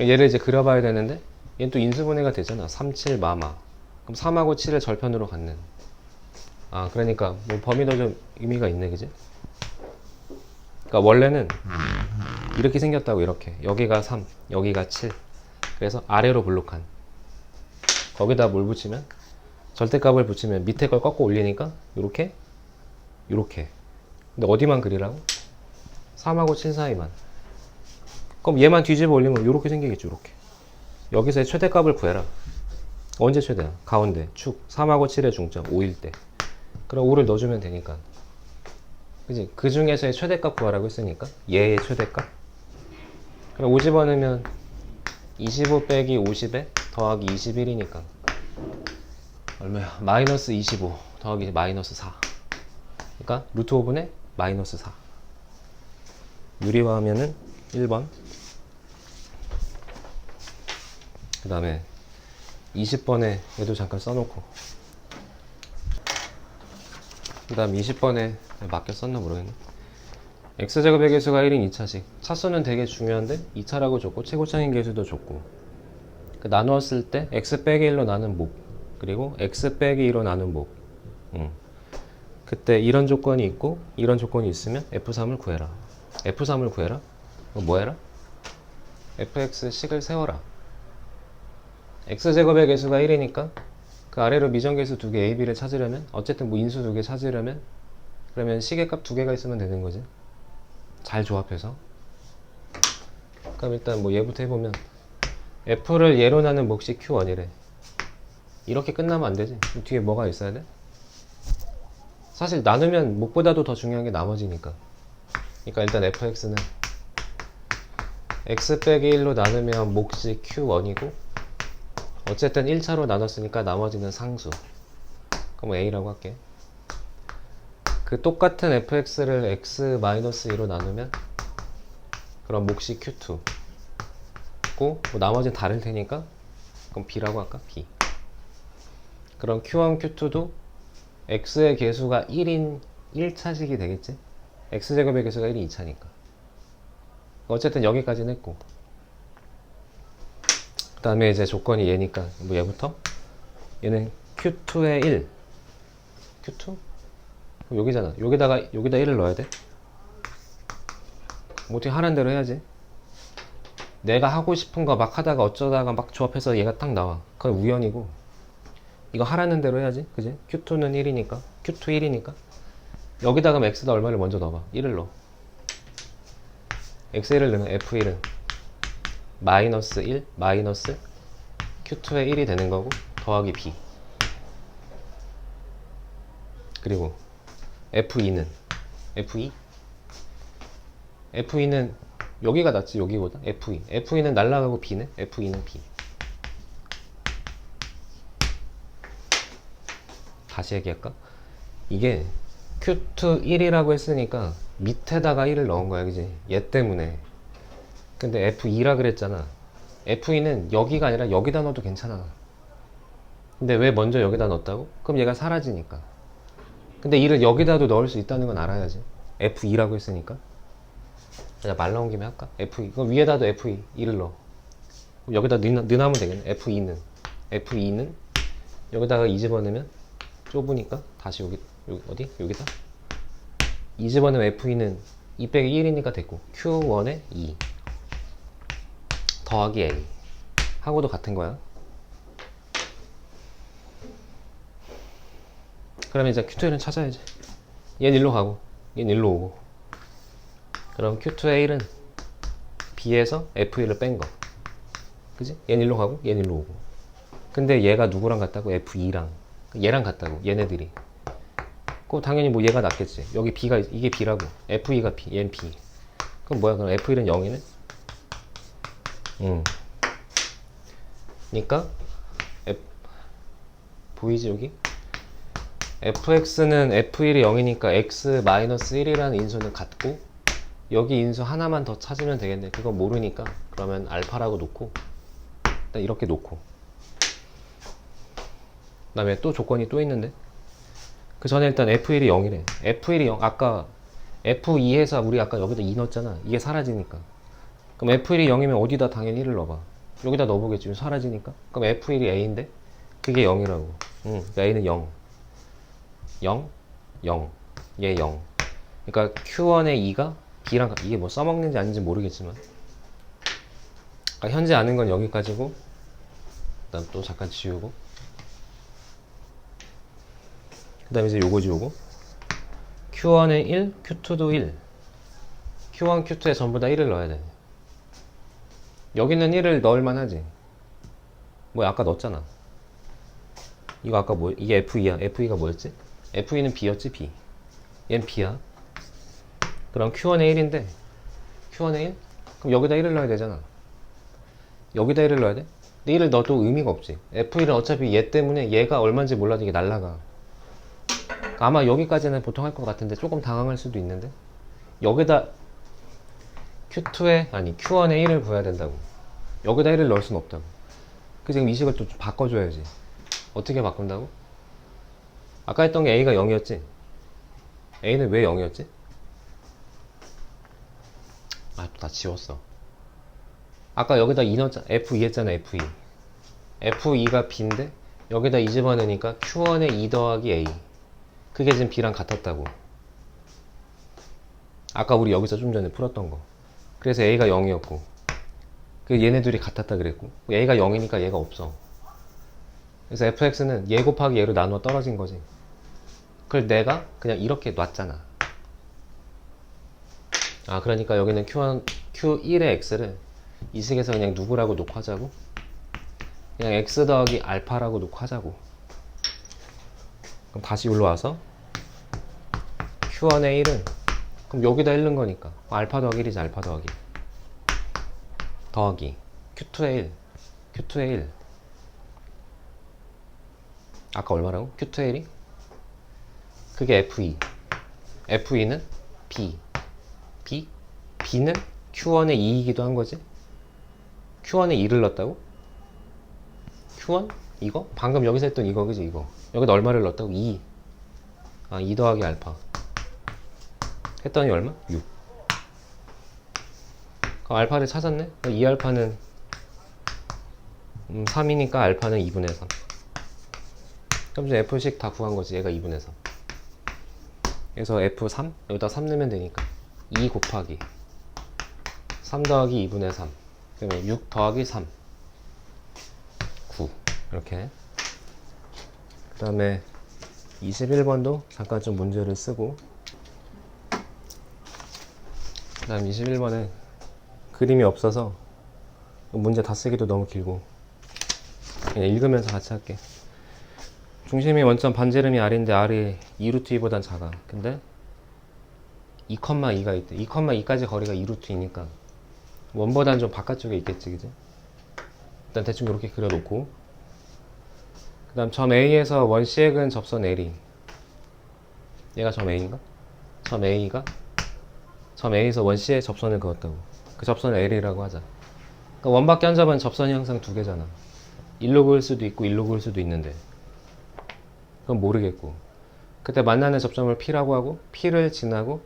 얘를 이제 그려봐야 되는데 얘는 또 인수분해가 되잖아. 3, 7, 마마. 그럼 3하고 7을 절편으로 갖는. 아 그러니까 뭐 범위도 좀 의미가 있네, 그지? 그러니까 원래는 이렇게 생겼다고. 이렇게 여기가 3, 여기가 7. 그래서 아래로 블록한. 거기다 뭘 붙이면? 절대값을 붙이면 밑에 걸 꺾어 올리니까 요렇게 근데 어디만 그리라고? 3하고 7 사이만. 그럼 얘만 뒤집어 올리면 요렇게 생기겠죠. 요렇게 여기서의 최대값을 구해라. 언제 최대야? 가운데 축 3하고 7의 중점 5일 때. 그럼 5를 넣어주면 되니까, 그지? 그 중에서의 최대값 구하라고 했으니까 얘의 최대값. 그럼 5 집어넣으면 25 빼기 50에 더하기 21이니까 얼마야? 마이너스 25 더하기 마이너스 4. 그러니까 루트 5분의 마이너스 4. 유리화하면은 1번. 그 다음에 20번에 얘도 잠깐 써놓고, 그 다음 20번에 맞게 썼나 모르겠네. x제곱의 개수가 1인 2차식. 차수는 되게 중요한데 2차라고 줬고 최고차인 개수도 줬고, 그 나누었을 때 x 빼기 1로 나눈 목, 그리고 x 빼기 2로 나눈 목. 그때 이런 조건이 있고 이런 조건이 있으면 f3을 구해라. f3을 구해라? 뭐 해라? fx식을 세워라. x제곱의 개수가 1이니까 그 아래로 미정계수 2개 a, b를 찾으려면 어쨌든 뭐 인수 2개 찾으려면 그러면 식의 값 2개가 있으면 되는 거지. 잘 조합해서. 그럼 일단 뭐 얘부터 해보면 f를 얘로 나눈 몫이 q1이래. 이렇게 끝나면 안 되지. 뒤에 뭐가 있어야 돼? 사실 나누면 몫보다도 더 중요한 게 나머지니까. 그러니까 일단 fx는 x 빼기 1로 나누면 몫이 q1이고 어쨌든 1차로 나눴으니까 나머지는 상수. 그럼 a라고 할게. 그 똑같은 fx를 x-2로 나누면 그럼 몫이 q2고 뭐 나머지는 다를 테니까 그럼 b라고 할까? b. 그럼 q1, q2도 x의 개수가 1인 1차식이 되겠지? x제곱의 개수가 1인 2차니까. 어쨌든 여기까지는 했고, 그 다음에 이제 조건이 얘니까 뭐 얘부터 얘는 q2의 1. q2? 여기잖아. 여기다 1을 넣어야 돼. 뭐 어떻게 하는 대로 해야지. 내가 하고 싶은 거 막 하다가 어쩌다가 막 조합해서 얘가 딱 나와. 그건 우연이고 이거 하라는 대로 해야지. 그지? q2는 1이니까 q2 1이니까 여기다가 x다 얼마를 먼저 넣어봐. 1을 넣어. x1을 넣으면 f1은 마이너스 1 마이너스 q2의 1이 되는 거고 더하기 b. 그리고 f2는 f2는 여기가 낫지 여기보다. f2는 날라가고 b네. f2는 b. 다시 얘기할까? 이게 Q2 1이라고 했으니까 밑에다가 1을 넣은 거야, 그지? 얘 때문에. 근데 F2라 그랬잖아. F2는 여기가 아니라 여기다 넣어도 괜찮아. 근데 왜 먼저 여기다 넣었다고? 그럼 얘가 사라지니까. 근데 1을 여기다도 넣을 수 있다는 건 알아야지. F2라고 했으니까. 그냥 말 나온 김에 할까? F2. 그럼 위에다도 F2, 2를 넣어. 그럼 여기다 넣으면 되겠네. F2는 여기다가 2 집어넣으면 좁으니까 다시 여기 어디? 여기다 2 집어넣으면 F2는 2 빼기 1이니까 됐고, Q1에 2 더하기 A 하고도 같은 거야. 그러면 이제 Q2는 찾아야지. 얘는 일로 가고 얘는 일로 오고. 그럼 Q2의 1은 B에서 F1을 뺀 거, 그지? 얘는 일로 가고 얘는 일로 오고. 근데 얘가 누구랑 같다고? F2랑 얘랑 같다고, 얘네들이. 그럼 당연히 뭐 얘가 낫겠지. 여기 B가, 이게 B라고, F2가 B, 얘는 B. 그럼 뭐야? 그럼 F1은 0이네? 그니까 보이지 여기? fx는 f1이 0이니까 x-1이라는 인수는 같고, 여기 인수 하나만 더 찾으면 되겠네. 그건 모르니까 그러면 알파라고 놓고, 일단 이렇게 놓고, 그 다음에 또 조건이 또 있는데, 그 전에 일단 f1이 0이래. f1이 0, 아까 f2에서 우리 아까 여기다 2 넣었잖아. 이게 사라지니까. 그럼 f1이 0이면 어디다 당연히 1을 넣어봐. 여기다 넣어보겠지. 사라지니까. 그럼 f1이 a인데 그게 0이라고. a는 0 0 0 얘 0. 그러니까 Q1의 2가 B랑, 이게 뭐 써먹는지 아닌지 모르겠지만, 그러니까 현재 아는 건 여기까지고, 그다음 또 잠깐 지우고, 그 다음에 이제 요거지. 요거 Q1에 1, Q2도 1. Q1, Q2에 전부 다 1을 넣어야 돼. 여기는 1을 넣을만 하지. 뭐 아까 넣었잖아. 이거 아까 뭐, 이게 F2야. F2가 뭐였지? F2는 B였지, B. 얘는 B야. 그럼 Q1에 1인데, Q1에 1? 그럼 여기다 1을 넣어야 되잖아. 여기다 1을 넣어야 돼? 근데 1을 넣어도 의미가 없지. F1은 어차피 얘 때문에 얘가 얼마인지 몰라도 이게 날라가. 아마 여기까지는 보통 할 것 같은데 조금 당황할 수도 있는데, 여기다 Q2에, 아니 Q1에 1을 구해야 된다고. 여기다 1을 넣을 수는 없다고. 그 지금 이 식을 또 바꿔줘야지. 어떻게 바꾼다고? 아까 했던 게 A가 0이었지? A는 왜 0이었지? 아, 또 다 지웠어. 아까 여기다 2 넣었잖아. F2 했잖아, F2. F2가 B인데 여기다 2 집어넣으니까 Q1에 2 더하기 A. 그게 지금 B랑 같았다고. 아까 우리 여기서 좀 전에 풀었던 거. 그래서 A가 0이었고, 그 얘네 둘이 같았다 그랬고, A가 0이니까 얘가 없어. 그래서 fx는 얘 곱하기 얘로 나누어 떨어진 거지. 그걸 내가 그냥 이렇게 놨잖아. 아, 그러니까 여기는 Q1의 x를 이 식에서 그냥 누구라고 놓고 하자고? 그냥 x 더하기 알파라고 놓고 하자고. 그럼 다시 올라와서 Q1의 1은, 그럼 여기다 1 넣은 거니까 알파 더하기 1이지. 알파 더하기 Q2의 1, Q2의 1. 아까 얼마라고? Q2의 1이? 그게 F2. F2는 B. B는 Q1의 2이기도 한 거지. Q1에 2를 넣었다고? Q1? 이거? 방금 여기서 했던 이거, 그지? 이거. 여기다 얼마를 넣었다고? 2. 아, 2 더하기 알파. 했더니 얼마? 6. 그럼 알파를 찾았네? 2알파는 3이니까 알파는 2분의 3. 그럼 이제 F식 다 구한 거지. 얘가 2분의 3. 그래서 F3? 여기다 3 넣으면 되니까 2 곱하기 3 더하기 2분의 3. 그러면 6 더하기 3. 9. 이렇게. 그 다음에 21번도 잠깐 좀 문제를 쓰고, 그 다음 21번에 그림이 없어서 문제 다 쓰기도 너무 길고 그냥 읽으면서 같이 할게. 중심이 원점 반지름이 R인데 R이 2루트 2보단 작아. 근데 2,2가 있대. 2,2까지 거리가 2루트 2니까 원보다는 좀 바깥쪽에 있겠지, 그지? 일단 대충 이렇게 그려놓고, 그 다음 점 A에서 원시액은 접선 L이, 얘가 점 A인가? 점 A가 점 A에서 원C에 접선을 그었다고. 그 접선을 L이라고 하자. 그러니까 원밖에 한 점은 접선이 항상 두 개잖아. 일로 그을 수도 있고 일로 그을 수도 있는데 그건 모르겠고, 그때 만나는 접점을 P라고 하고 P를 지나고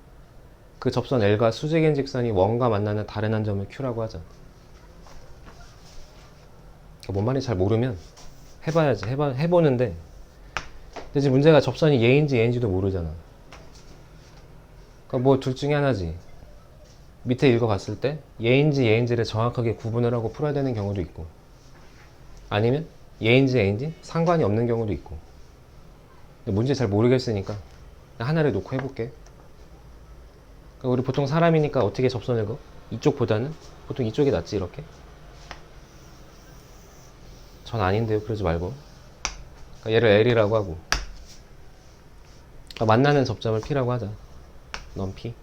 그 접선 L과 수직인 직선이 원과 만나는 다른 한 점을 Q라고 하자. 그러니까 뭔 말인지 잘 모르면 해봐야지. 해보는데 근데 지금 문제가 접선이 얘인지 얘인지도 모르잖아. 그러니까 뭐 둘 중에 하나지. 밑에 읽어봤을 때 얘인지 얘인지를 정확하게 구분을 하고 풀어야 되는 경우도 있고, 아니면 얘인지 얘인지 상관이 없는 경우도 있고. 근데 문제 잘 모르겠으니까 하나를 놓고 해볼게. 그러니까 우리 보통 사람이니까 어떻게 접선을 그어? 이쪽보다는 보통 이쪽이 낫지. 이렇게. 전 아닌데요. 그러지 말고. 그러니까 얘를 L이라고 하고, 그러니까 만나는 접점을 P라고 하자. 넌 P.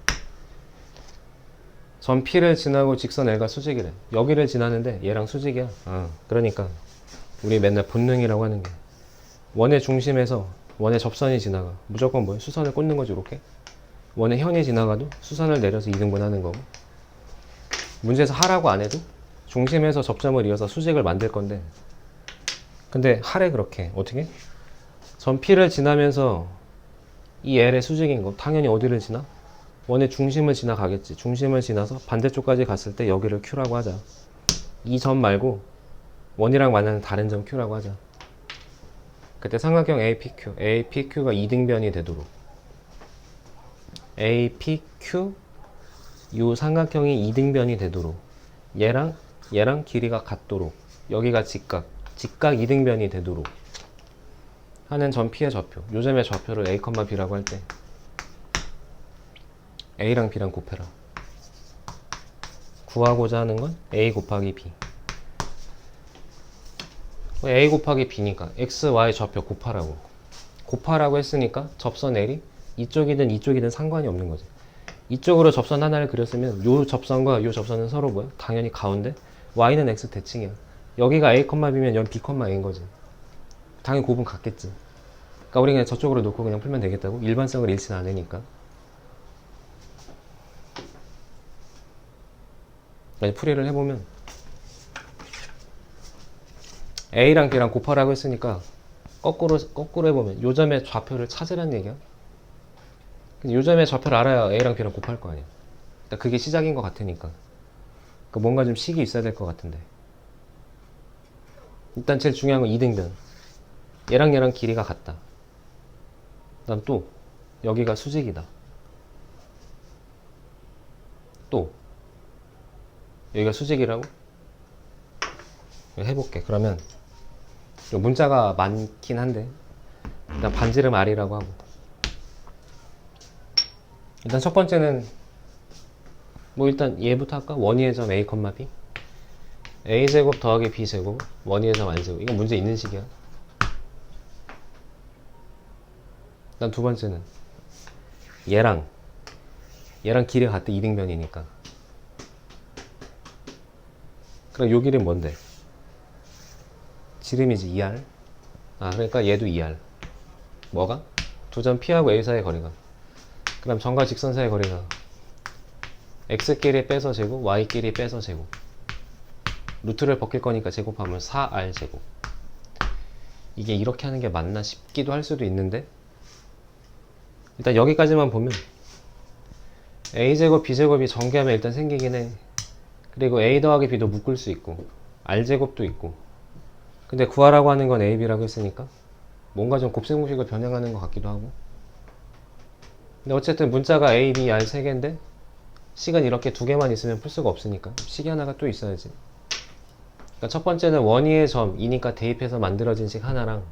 점 P를 지나고 직선 L과 수직이래. 여기를 지나는데 얘랑 수직이야. 그러니까 우리 맨날 본능이라고 하는 게 원의 중심에서 원의 접선이 지나가. 무조건 뭐야? 수선을 꽂는 거지. 이렇게. 원의 현이 지나가도 수선을 내려서 2등분 하는 거고, 문제에서 하라고 안 해도 중심에서 접점을 이어서 수직을 만들 건데, 근데 하래. 그렇게. 어떻게? 점 P를 지나면서 이 L의 수직인 거 당연히 어디를 지나? 원의 중심을 지나가겠지. 중심을 지나서 반대쪽까지 갔을 때 여기를 Q라고 하자. 이 점 말고 원이랑 만나는 다른 점 Q라고 하자. 그때 삼각형 APQ, APQ가 이등변이 되도록, APQ 요 삼각형이 이등변이 되도록, 얘랑 길이가 같도록, 여기가 직각 이등변이 되도록 하는 점 P의 좌표, 요 점의 좌표를 A, B라고 할 때 A랑 B랑 곱해라. 구하고자 하는 건 A 곱하기 B. A 곱하기 B니까 X, Y 좌표 곱하라고. 곱하라고 했으니까 접선 L이 이쪽이든 이쪽이든 상관이 없는 거지. 이쪽으로 접선 하나를 그렸으면 요 접선과 요 접선은 서로 뭐야? 당연히 가운데. Y는 X 대칭이야. 여기가 A, B면 여기 B, A인 거지. 당연히 곱은 같겠지. 그러니까 우리 그냥 저쪽으로 놓고 그냥 풀면 되겠다고? 일반성을 잃지는 않으니까. 풀이를 해보면 A랑 B랑 곱하라고 했으니까 거꾸로 해보면 요 점의 좌표를 찾으라는 얘기야. 근데 요 점의 좌표를 알아야 A랑 B랑 곱할 거 아니야. 일단 그게 시작인 것 같으니까. 그러니까 뭔가 좀 식이 있어야 될 것 같은데, 일단 제일 중요한 건 이등변. 얘랑 길이가 같다. 그 다음 또 여기가 수직이다. 또 여기가 수직이라고? 해볼게. 그러면 문자가 많긴 한데 일단 반지름 R이라고 하고, 일단 첫 번째는 뭐 일단 얘부터 할까? 원위의 점 A, B, A제곱 더하기 B제곱 원위의 점 R제곱. 이건 문제 있는 식이야. 일단 두 번째는 얘랑 길이가 같대. 이등변이니까. 그럼 요 길이는 뭔데? 지름이지. 2R. 그러니까 얘도 2R. 뭐가? 두 점 P하고 A 사이의 거리가. 그럼 점과 직선 사이의 거리가 X끼리 빼서 제곱, Y끼리 빼서 제곱. 루트를 벗길 거니까 제곱하면 4R 제곱. 이게 이렇게 하는 게 맞나 싶기도 할 수도 있는데, 일단 여기까지만 보면 A제곱, B제곱이 전개하면 일단 생기긴 해. 그리고 A 더하기 B도 묶을 수 있고 R제곱도 있고. 근데 구하라고 하는 건 A, B라고 했으니까 뭔가 좀 곱셈공식을 변형하는 것 같기도 하고. 근데 어쨌든 문자가 A, B, R 3개인데 식은 이렇게 두 개만 있으면 풀 수가 없으니까 식이 하나가 또 있어야지. 그러니까 첫 번째는 원위의 점이니까 대입해서 만들어진 식 하나랑,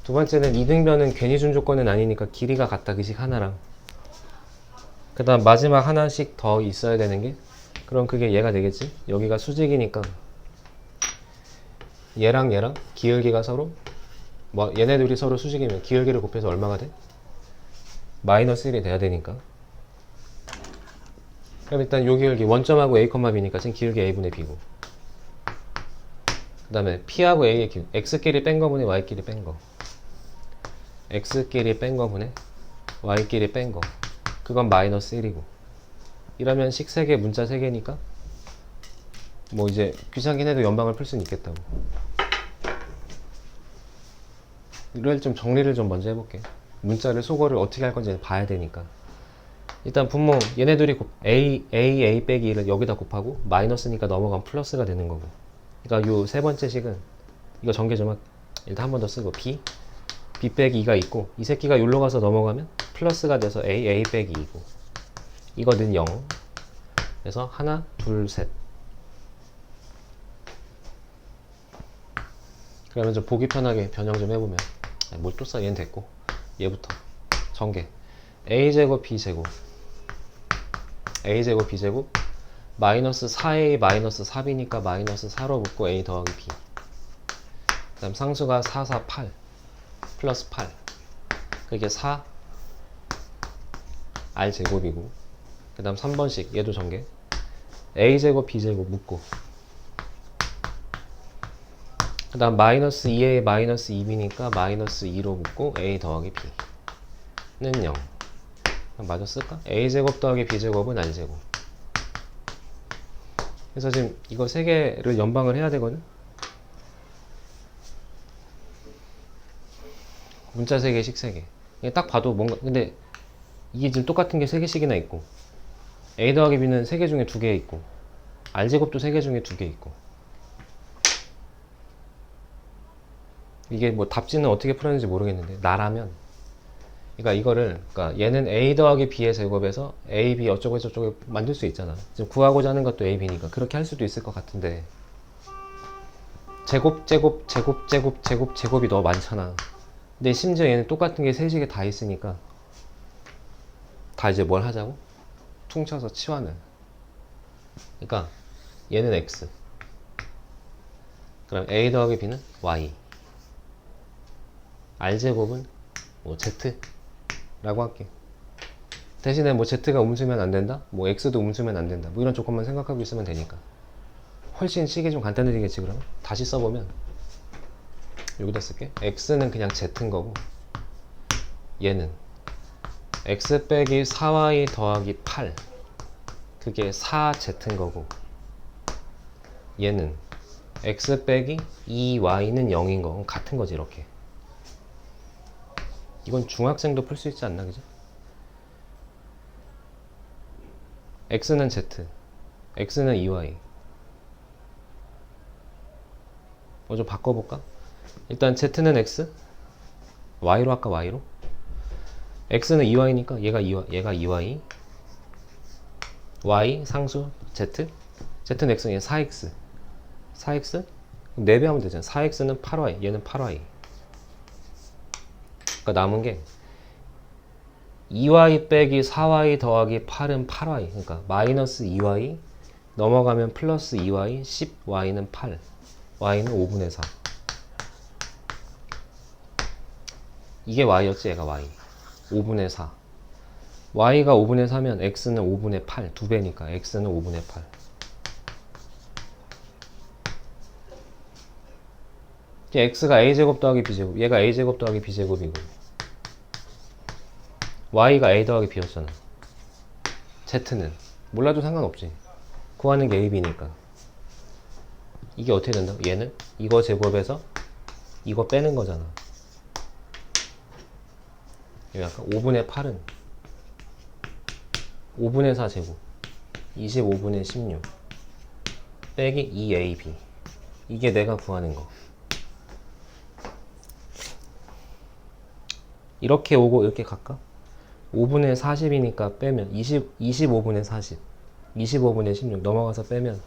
두 번째는 이등변은 괜히 준 조건은 아니니까 길이가 같다. 그 식 하나랑, 그 다음 마지막 하나씩 더 있어야 되는 게, 그럼 그게 얘가 되겠지. 여기가 수직이니까 얘랑 기울기가 서로 뭐 얘네들이 서로 수직이면 기울기를 곱해서 얼마가 돼? 마이너스 1이 돼야 되니까. 그럼 일단 요 기울기 원점하고 A, B니까 지금 기울기 A분의 B고, 그 다음에 P하고 A의 기호. X끼리 뺀 거분의 Y끼리 뺀 거. X끼리 뺀 거분의 Y끼리 뺀 거. 그건 마이너스 1이고. 이러면 식 3개, 문자 3개니까 뭐 이제 귀찮긴 해도 연방을 풀 수는 있겠다고. 이럴 좀 정리를 좀 먼저 해볼게. 문자를 소거를 어떻게 할 건지 봐야 되니까. 일단 분모 얘네 둘이 A 빼기 1을 여기다 곱하고 마이너스니까 넘어가면 플러스가 되는 거고. 그러니까 요 세 번째 식은 이거 전개 좀 일단 한 번 더 쓰고 B 빼기 2가 있고 이 새끼가 여기로 가서 넘어가면 플러스가 돼서 A 빼기 2고 이거는 0. 그래서 하나 둘 셋. 그러면 좀 보기 편하게 변형 좀 해보면 뭘 또 써? 얘는 됐고 얘부터 전개 a제곱 b제곱 a제곱 b제곱 마이너스 4a 마이너스 4b니까 마이너스 4로 붙고 a 더하기 b. 그 다음 상수가 4, 4, 8 플러스 8 그게 4 r제곱이고 그 다음 3번씩 얘도 전개 a제곱 b제곱 묶고 그 다음 마이너스 2a 마이너스 2b니까 마이너스 2로 묶고 a 더하기 b는 0. 마저 쓸까? a제곱 더하기 b제곱은 r제곱. 그래서 지금 이거 3개를 연방을 해야 되거든. 문자 3개, 식 3개. 딱 봐도 뭔가 근데 이게 지금 똑같은 게 3개씩이나 있고 a 더하기 b는 3개 중에 2개 있고 r제곱도 3개 중에 2개 있고 이게 뭐 답지는 어떻게 풀었는지 모르겠는데 나라면 그러니까 이거를 그러니까 얘는 a 더하기 b의 제곱에서 a, b 어쩌고 저쩌고 만들 수 있잖아. 지금 구하고자 하는 것도 a, b니까 그렇게 할 수도 있을 것 같은데 제곱이 너무 많잖아. 근데 심지어 얘는 똑같은 게 3식에 다 있으니까 다 이제 뭘 하자고? 퉁쳐서 치환을. 그러니까 얘는 x 그럼 a 더하기 b는 y r제곱은 뭐 z 라고 할게. 대신에 뭐 z가 음수면 안 된다? 뭐 x도 음수면 안 된다. 뭐 이런 조건만 생각하고 있으면 되니까. 훨씬 식이 좀 간단해지겠지 그러면? 다시 써보면 여기다 쓸게. x는 그냥 z인 거고 얘는 x 빼기 4y 더하기 8 그게 4z인 거고 얘는 x 빼기 2y는 0인 거 같은 거지 이렇게. 이건 중학생도 풀 수 있지 않나 그죠? x는 z x는 2y 뭐 좀 바꿔볼까? 일단 z는 x y로 할까 y로? x는 2y니까 얘가 2y y 상수 z z는 x 얘는 4x 4x? 그럼 4배 하면 되잖아. 4x는 8y 얘는 8y 그러니까 남은 게 2y 빼기 4y 더하기 8은 8y 그러니까 마이너스 2y 넘어가면 플러스 2y 10y는 8 y는 5분의 4 이게 y였지 얘가 y 5분의 4 y가 5분의 4면 x는 5분의 8 2배니까 x는 5분의 8 x가 a제곱 더하기 b제곱 얘가 a제곱 더하기 b제곱이고 y가 a 더하기 b였잖아. z는 몰라도 상관없지. 구하는 게 a, b니까 이게 어떻게 된다? 얘는 이거 제곱에서 이거 빼는 거잖아. 여기 아까 5분의 8은 5분의 4 제곱 25분의 16 빼기 2ab 이게 내가 구하는 거. 이렇게 오고 이렇게 갈까? 5분의 40이니까 빼면 25분의 40 25분의 16 넘어가서 빼면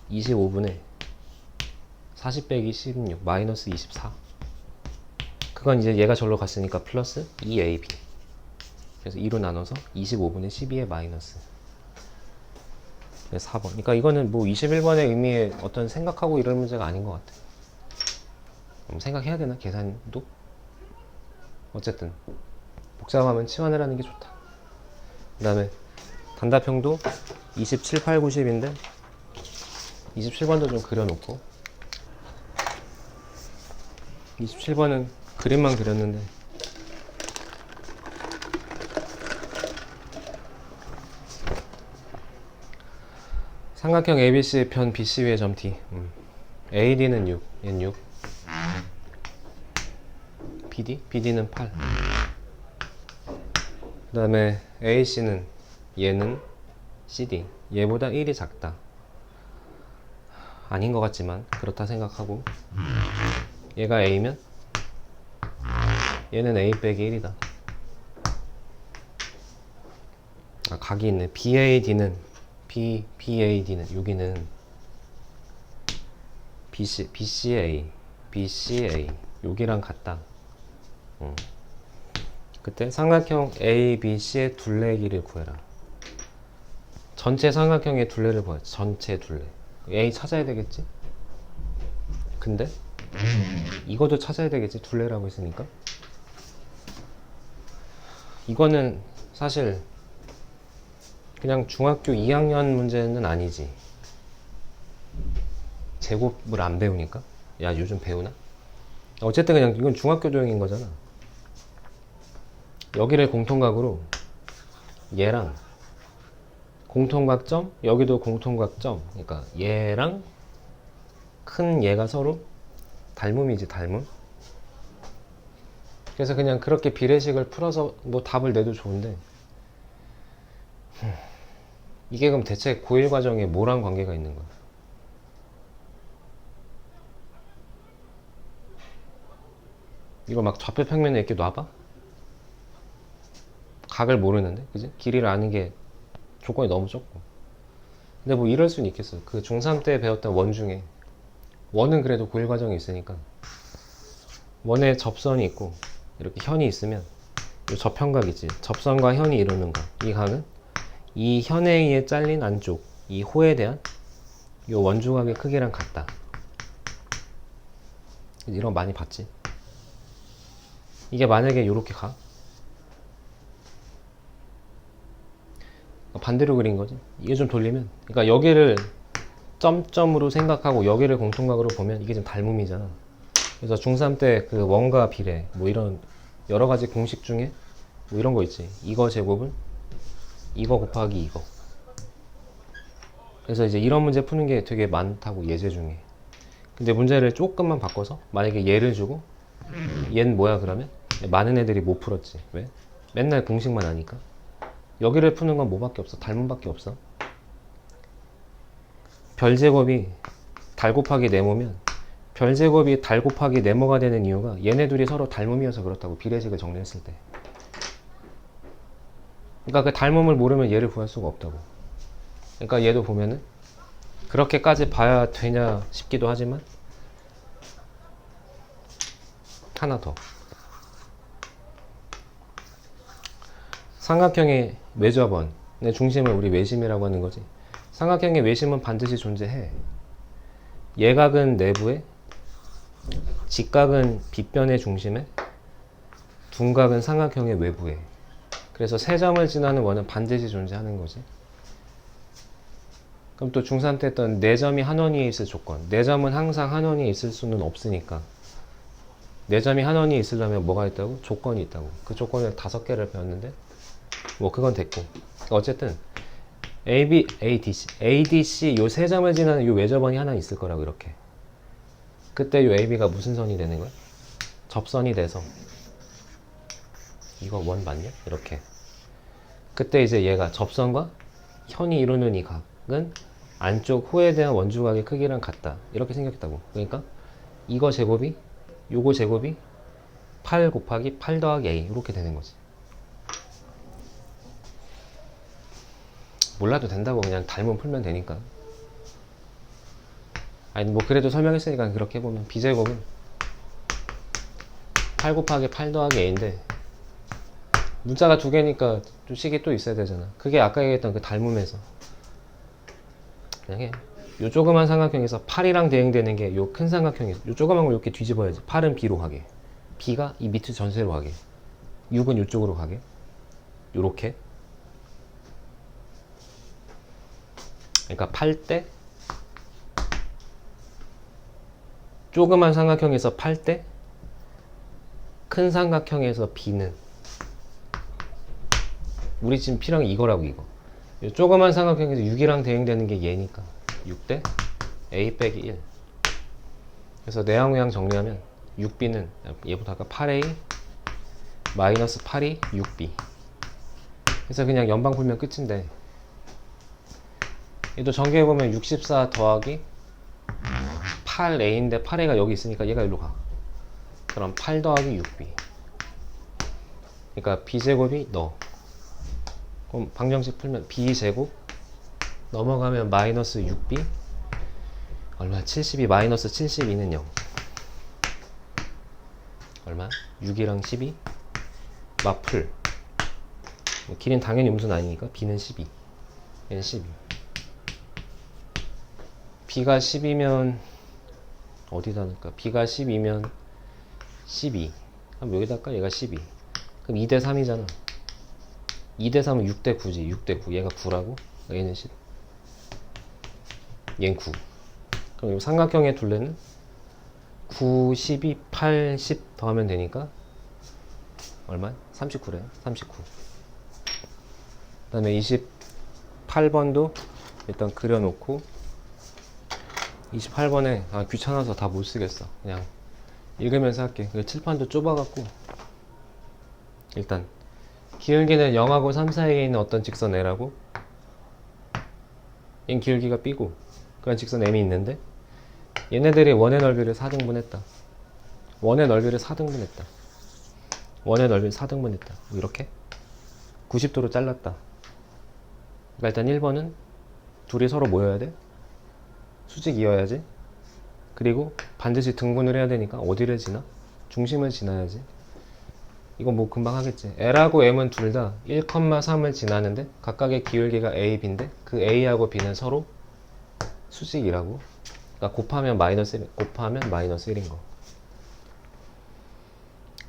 25분의 40 빼기 16 마이너스 24 그건 이제 얘가 절로 갔으니까 플러스 2ab 그래서 2로 나눠서 25분의 12의 마이너스 4번. 그러니까 이거는 뭐 21번의 의미의 어떤 생각하고 이런 문제가 아닌 것 같아. 생각해야 되나? 계산도? 어쨌든 복잡하면 치환을 하는 게 좋다. 그 다음에 단답형도 27, 8, 90인데 27번도 좀 그려놓고 27번은 그림만 그렸는데 삼각형 ABC 편 BC 위의 점 D. AD는 6, 얘는 6. BD는 8. 그 다음에 AC는 얘는 CD. 얘보다 1이 작다. 아닌 것 같지만 그렇다 생각하고, 얘가 A면 얘는 A 빼기 1이다. 아, 각이 있네. BAD는 여기는 BCA 여기랑 같다. 그때 삼각형 ABC의 둘레의 길이를 구해라. 전체 삼각형의 둘레를 구해. 전체 둘레. A 찾아야 되겠지? 근데 이것도 찾아야 되겠지? 둘레라고 했으니까. 이거는 사실 그냥 중학교 2학년 문제는 아니지. 제곱을 안 배우니까. 야, 요즘 배우나? 어쨌든 그냥 이건 중학교 조형인 거잖아. 여기를 공통각으로 얘랑 공통각점, 여기도 공통각점. 그러니까 얘랑 큰 얘가 서로 닮음이지, 닮음. 그래서 그냥 그렇게 비례식을 풀어서 뭐 답을 내도 좋은데, 이게 그럼 대체 고1 과정에 뭐랑 관계가 있는 거야? 이거 막 좌표 평면에 이렇게 놔봐? 각을 모르는데, 그지? 길이를 아는 게 조건이 너무 적고. 근데 뭐 이럴 수는 있겠어. 그 중3 때 배웠던 원 중에, 원은 그래도 고1 과정이 있으니까 원에 접선이 있고 이렇게 현이 있으면 이 접현각 있지. 접선과 현이 이루는 각. 이 각은 이 현에 의해 잘린 안쪽, 이 호에 대한 이 원주각의 크기랑 같다. 이런 거 많이 봤지. 이게 만약에 이렇게 가, 반대로 그린 거지. 이게 좀 돌리면, 그러니까 여기를 점점으로 생각하고 여기를 공통각으로 보면 이게 좀 닮음이잖아. 그래서 중3 때 그 원과 비례 뭐 이런 여러 가지 공식 중에 뭐 이런 거 있지. 이거 제곱은 이거 곱하기 이거. 그래서 이제 이런 문제 푸는 게 되게 많다고, 예제 중에. 근데 문제를 조금만 바꿔서 만약에 얘를 주고 얘는 뭐야 그러면 많은 애들이 못 풀었지. 왜? 맨날 공식만 하니까. 여기를 푸는 건 뭐밖에 없어? 닮음밖에 없어. 별제곱이 달 곱하기 네모면 별제곱이 달 곱하기 네모가 되는 이유가 얘네 둘이 서로 닮음이어서 그렇다고, 비례식을 정리했을 때. 그러니까 그 닮음을 모르면 얘를 구할 수가 없다고. 그러니까 얘도 보면은 그렇게까지 봐야 되냐 싶기도 하지만, 하나 더. 삼각형의 외접원의 중심을 우리 외심이라고 하는 거지. 삼각형의 외심은 반드시 존재해. 예각은 내부에, 직각은 빗변의 중심에, 둔각은 삼각형의 외부에. 그래서 세 점을 지나는 원은 반드시 존재하는 거지. 그럼 또 중3 때 했던 네 점이 한 원 위에 있을 조건. 네 점은 항상 한 원 위에 있을 수는 없으니까. 네 점이 한 원 위에 있으려면 뭐가 있다고? 조건이 있다고. 그 조건을 5개를 배웠는데 뭐 그건 됐고. 어쨌든 AB, ADC, ADC 요 세 점을 지나는 요 외접원이 하나 있을 거라고, 이렇게. 그때 요 AB가 무슨 선이 되는 거야? 접선이 돼서, 이거 원 맞냐? 이렇게. 그때 이제 얘가 접선과 현이 이루는 이 각은 안쪽 호에 대한 원주각의 크기랑 같다. 이렇게 생겼다고. 그러니까 이거 제곱이, 요거 제곱이 8 곱하기 8 더하기 A 이렇게 되는 거지. 몰라도 된다고, 그냥 닮음 풀면 되니까. 아니 뭐 그래도 설명했으니까 그렇게 해보면, B제곱은 8 곱하기 8 더하기 A인데 문자가 두 개니까 좀 식이 또 있어야 되잖아. 그게 아까 얘기했던 그 닮음에서 그냥 해. 요 조그만 삼각형에서 8이랑 대응되는 게 요 큰 삼각형에서 요 조그만 걸 이렇게 뒤집어야지. 8은 B로 가게, B가 이 밑을 전체로 가게, 6은 이쪽으로 가게, 요렇게. 그러니까 8대 조그만 삼각형에서 8대 큰 삼각형에서 B는 우리 지금 P랑 이거라고 이거. 이 조그만 삼각형에서 6이랑 대응되는 게 얘니까 6대 A 빼기 1. 그래서 내항외항 정리하면 6B는 얘보다 아까 8A 마이너스 8이 6B. 그래서 그냥 연방 풀면 끝인데 얘도 전개해보면 64 더하기 8A인데 8A가 여기 있으니까 얘가 여기로 가. 그럼 8 더하기 6B. 그러니까 B제곱이 너. 그럼 방정식 풀면 B제곱 넘어가면 마이너스 6B 얼마? 72 마이너스 72는 0. 얼마? 6이랑 12 마풀. 길이는 당연히 음수는 아니니까 B는 12 얘는 12. B가 10이면 어디다 넣을까? B가 10이면 12. 그럼 여기다 할까? 얘가 12. 그럼 2대 3이잖아. 2대 3은 6대 9지. 6대 9. 얘가 9라고? 얘는 10. 얘는 9. 그럼 이 삼각형의 둘레는 9, 12, 8, 10 더하면 되니까 얼마? 39래. 39. 그 다음에 28번도 일단 그려놓고 28번에 귀찮아서 다 못 쓰겠어. 그냥 읽으면서 할게. 칠판도 좁아갖고 일단 기울기는 0하고 3 사이에 있는 어떤 직선 L하고 얘는 기울기가 B고 그런 직선 M이 있는데 얘네들이 원의 넓이를 4등분했다. 원의 넓이를 4등분했다. 원의 넓이를 4등분했다. 뭐 이렇게 90도로 잘랐다. 그러니까 일단 1번은 둘이 서로 모여야 돼. 수직이어야지. 그리고 반드시 등분을 해야 되니까 어디를 지나? 중심을 지나야지. 이건 뭐 금방 하겠지. L하고 M은 둘 다 1,3을 지나는데 각각의 기울기가 A, B인데 그 A하고 B는 서로 수직이라고. 그러니까 곱하면 마이너스 1, 곱하면 마이너스 1인 거.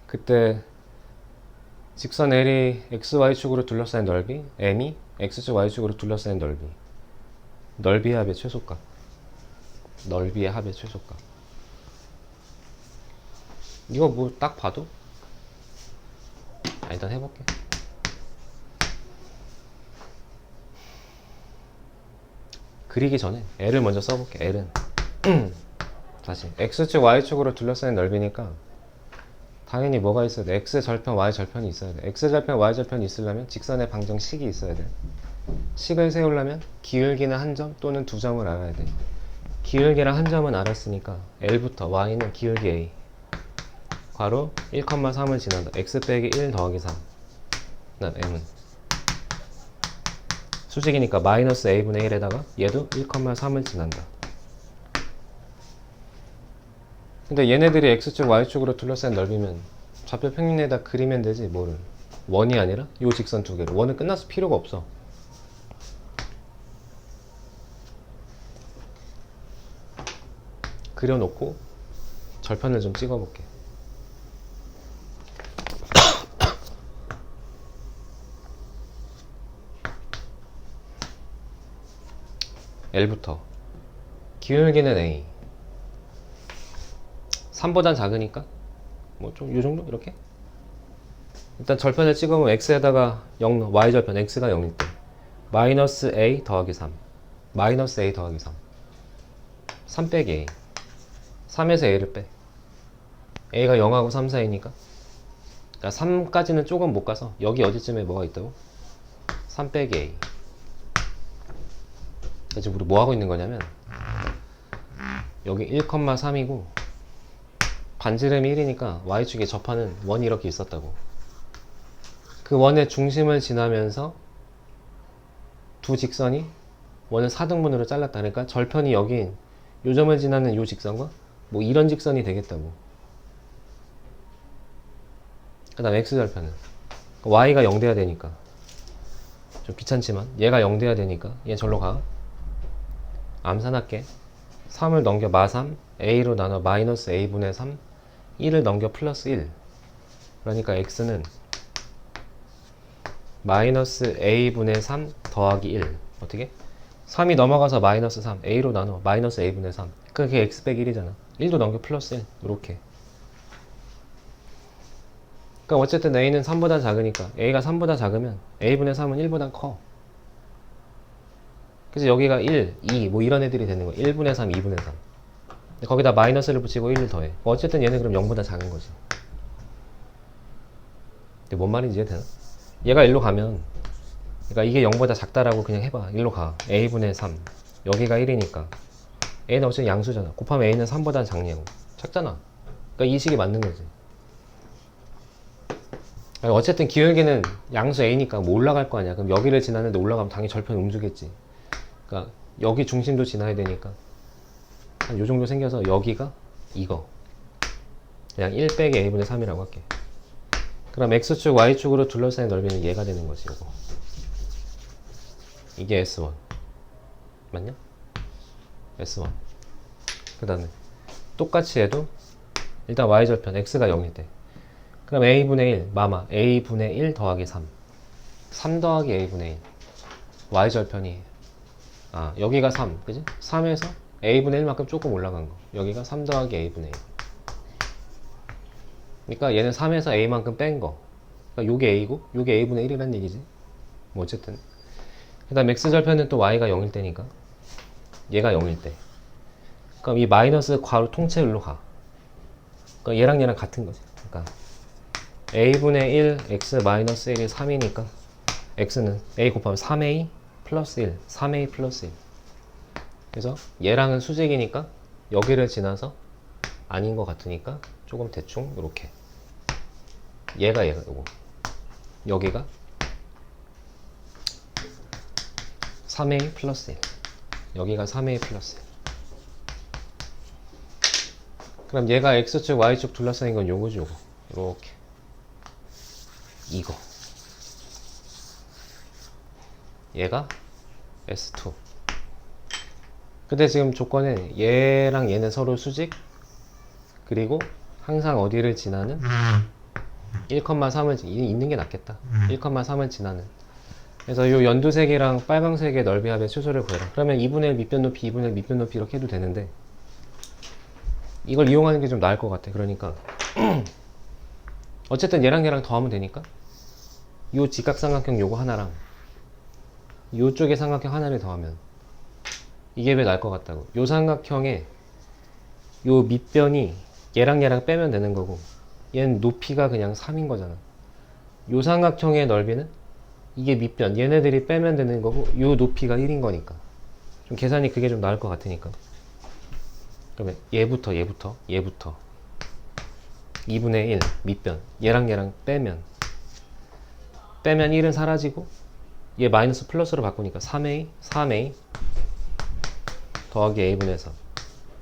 그때 직선 L이 XY축으로 둘러싸인 넓이, M이 X축 Y축으로 둘러싸인 넓이. 넓이의 합의 최소값. 넓이의 합의 최소값. 이거 뭐 딱 봐도 일단 해볼게. 그리기 전에 L을 먼저 써볼게. L은 다시 X축 Y축으로 둘러싸인 넓이니까 당연히 뭐가 있어야 돼? X 절편 Y 절편이 있어야 돼. X 절편 Y 절편이 있으려면 직선의 방정식이 있어야 돼. 식을 세우려면 기울기는 한 점 또는 두 점을 알아야 돼. 기울기랑 한 점은 알았으니까 L부터 Y는 기울기 A 괄호 1,3을 지난다. X 빼기 1 더하기 3. 그 다음 M은 수직이니까 마이너스 A분의 1에다가 얘도 1,3을 지난다. 근데 얘네들이 X축 Y축으로 둘러싼 넓이면 좌표 평면에다 그리면 되지. 뭐를? 원이 아니라 요 직선 두 개를. 원은 끝나서 필요가 없어. 그려놓고 절편을 좀 찍어볼게. L부터 기울기는 A 3보단 작으니까 뭐 좀 요정도 이렇게 일단 절편을 찍으면 X에다가 0, Y절편 X가 0일 때 마이너스 A 더하기 3 마이너스 A 더하기 3 빼기 A 3에서 A를 빼 A가 0하고 3 사이니까 그러니까 3까지는 조금 못 가서 여기 어디쯤에 뭐가 있다고? 3 빼기 A. 지금 우리 뭐 하고 있는 거냐면 여기 1,3이고 반지름이 1이니까 Y축에 접하는 원이 이렇게 있었다고. 그 원의 중심을 지나면서 두 직선이 원을 4등분으로 잘랐다. 그러니까 절편이 여기 요 점을 지나는 요 직선과 뭐 이런 직선이 되겠다고. 그 다음 X절편은 Y가 0 돼야 되니까 좀 귀찮지만 얘가 0 돼야 되니까 얘 절로 가. 암산할게. 3을 넘겨 마3 A로 나눠 마이너스 A분의 3 1을 넘겨 플러스 1 그러니까 X는 마이너스 A분의 3 더하기 1 어떻게? 3이 넘어가서 마이너스 3 A로 나눠 마이너스 A분의 3 그게 X 빼기 1이잖아 1도 넘겨 플러스 1 이렇게 그러니까 어쨌든 a는 3보다 작으니까 a가 3보다 작으면 a분의 3은 1보다 커. 그래서 여기가 1, 2 뭐 이런 애들이 되는 거야. 1분의 3, 2분의 3. 거기다 마이너스를 붙이고 1을 더해. 어쨌든 얘는 그럼 0보다 작은 거지. 근데 뭔 말인지 이해되나? 얘가 1로 가면, 그러니까 이게 0보다 작다라고 그냥 해봐. 1로 가. a분의 3. 여기가 1이니까. a는 어쨌든 양수잖아. 곱하면 a는 3보다 작냐고. 작잖아. 그러니까 이 식이 맞는 거지. 어쨌든 기울기는 양수 a니까 뭐 올라갈 거 아니야. 그럼 여기를 지나는데 올라가면 당연히 절편 음수겠지. 그러니까 여기 중심도 지나야 되니까 한 요 정도 생겨서 여기가 이거. 그냥 1 빼기 a분의 3이라고 할게. 그럼 x축, y축으로 둘러싸인 넓이는 얘가 되는 거지, 요거. 이게 S1. 맞냐? S1. 그 다음에 똑같이 해도 일단 y절편 x가 0일 때. 그럼 a분의 1, 마마 a분의 1 더하기 3. 3 더하기 a분의 1. y절편이 여기가 3, 그지? 3에서 a분의 1만큼 조금 올라간 거. 여기가 3 더하기 a분의 1. 그러니까 얘는 3에서 a만큼 뺀 거. 그러니까 요게 a고 요게 a분의 1이란 얘기지. 뭐 어쨌든. 그 다음 x절편은 또 y가 0일 때니까 얘가 0일 때. 그럼 이 마이너스 괄호 통째로 가. 그러니까 얘랑 같은 거지. 그러니까 a분의 1 x 마이너스 1이 3이니까 x는 a 곱하면 3a 플러스 1, 3a 플러스 1. 그래서 얘랑은 수직이니까 여기를 지나서 아닌 것 같으니까 조금 대충 이렇게. 얘가 요거. 여기가 3a 플러스 1. 여기가 3a 플러스 1. 그럼 얘가 x축, y축 둘러싸인 건 요거지, 요거. 이렇게. 이거. 얘가 S2. 근데 지금 조건은 얘랑 얘는 서로 수직, 그리고 항상 어디를 지나는 1,3을 있는 게 낫겠다. 1,3을 지나는. 그래서 요 연두색이랑 빨강색의 넓이 합의 최소를 구해라. 그러면 2분의 1 밑변 높이, 2분의 1 밑변 높이 이렇게 해도 되는데 이걸 이용하는 게 좀 나을 것 같아. 그러니까 어쨌든 얘랑 얘랑 더하면 되니까 요 직각삼각형 요거 하나랑 요쪽에 삼각형 하나를 더하면 이게 왜 나을 것 같다고. 요 삼각형에 요 밑변이 얘랑 얘랑 빼면 되는 거고 얘는 높이가 그냥 3인 거잖아. 요 삼각형의 넓이는 이게 밑변 얘네들이 빼면 되는 거고 요 높이가 1인 거니까 좀 계산이 그게 좀 나을 것 같으니까. 그러면 얘부터 2분의 1 밑변 얘랑 얘랑 빼면 1은 사라지고 얘 마이너스 플러스로 바꾸니까 3a 더하기 a분의 3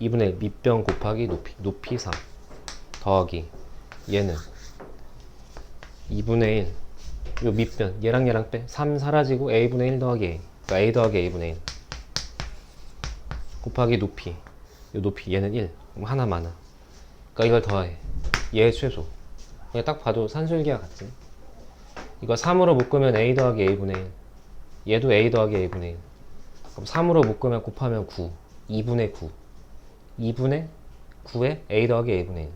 2분의 1 밑변 곱하기 높이 3 더하기 얘는 2분의 1 요 밑변 얘랑 얘랑 빼 3 사라지고 a분의 1 더하기 a 그러니까 a 더하기 a분의 1 곱하기 높이 요 높이 얘는 1 그럼 하나 많아. 그러니까 이걸 더해 얘 최소. 그냥 딱 봐도 산술기와 같지. 이거 3으로 묶으면 a 더하기 a분의 1 얘도 a 더하기 a분의 1 그럼 3으로 묶으면 곱하면 9 2분의 9 2분의 9에 a 더하기 a분의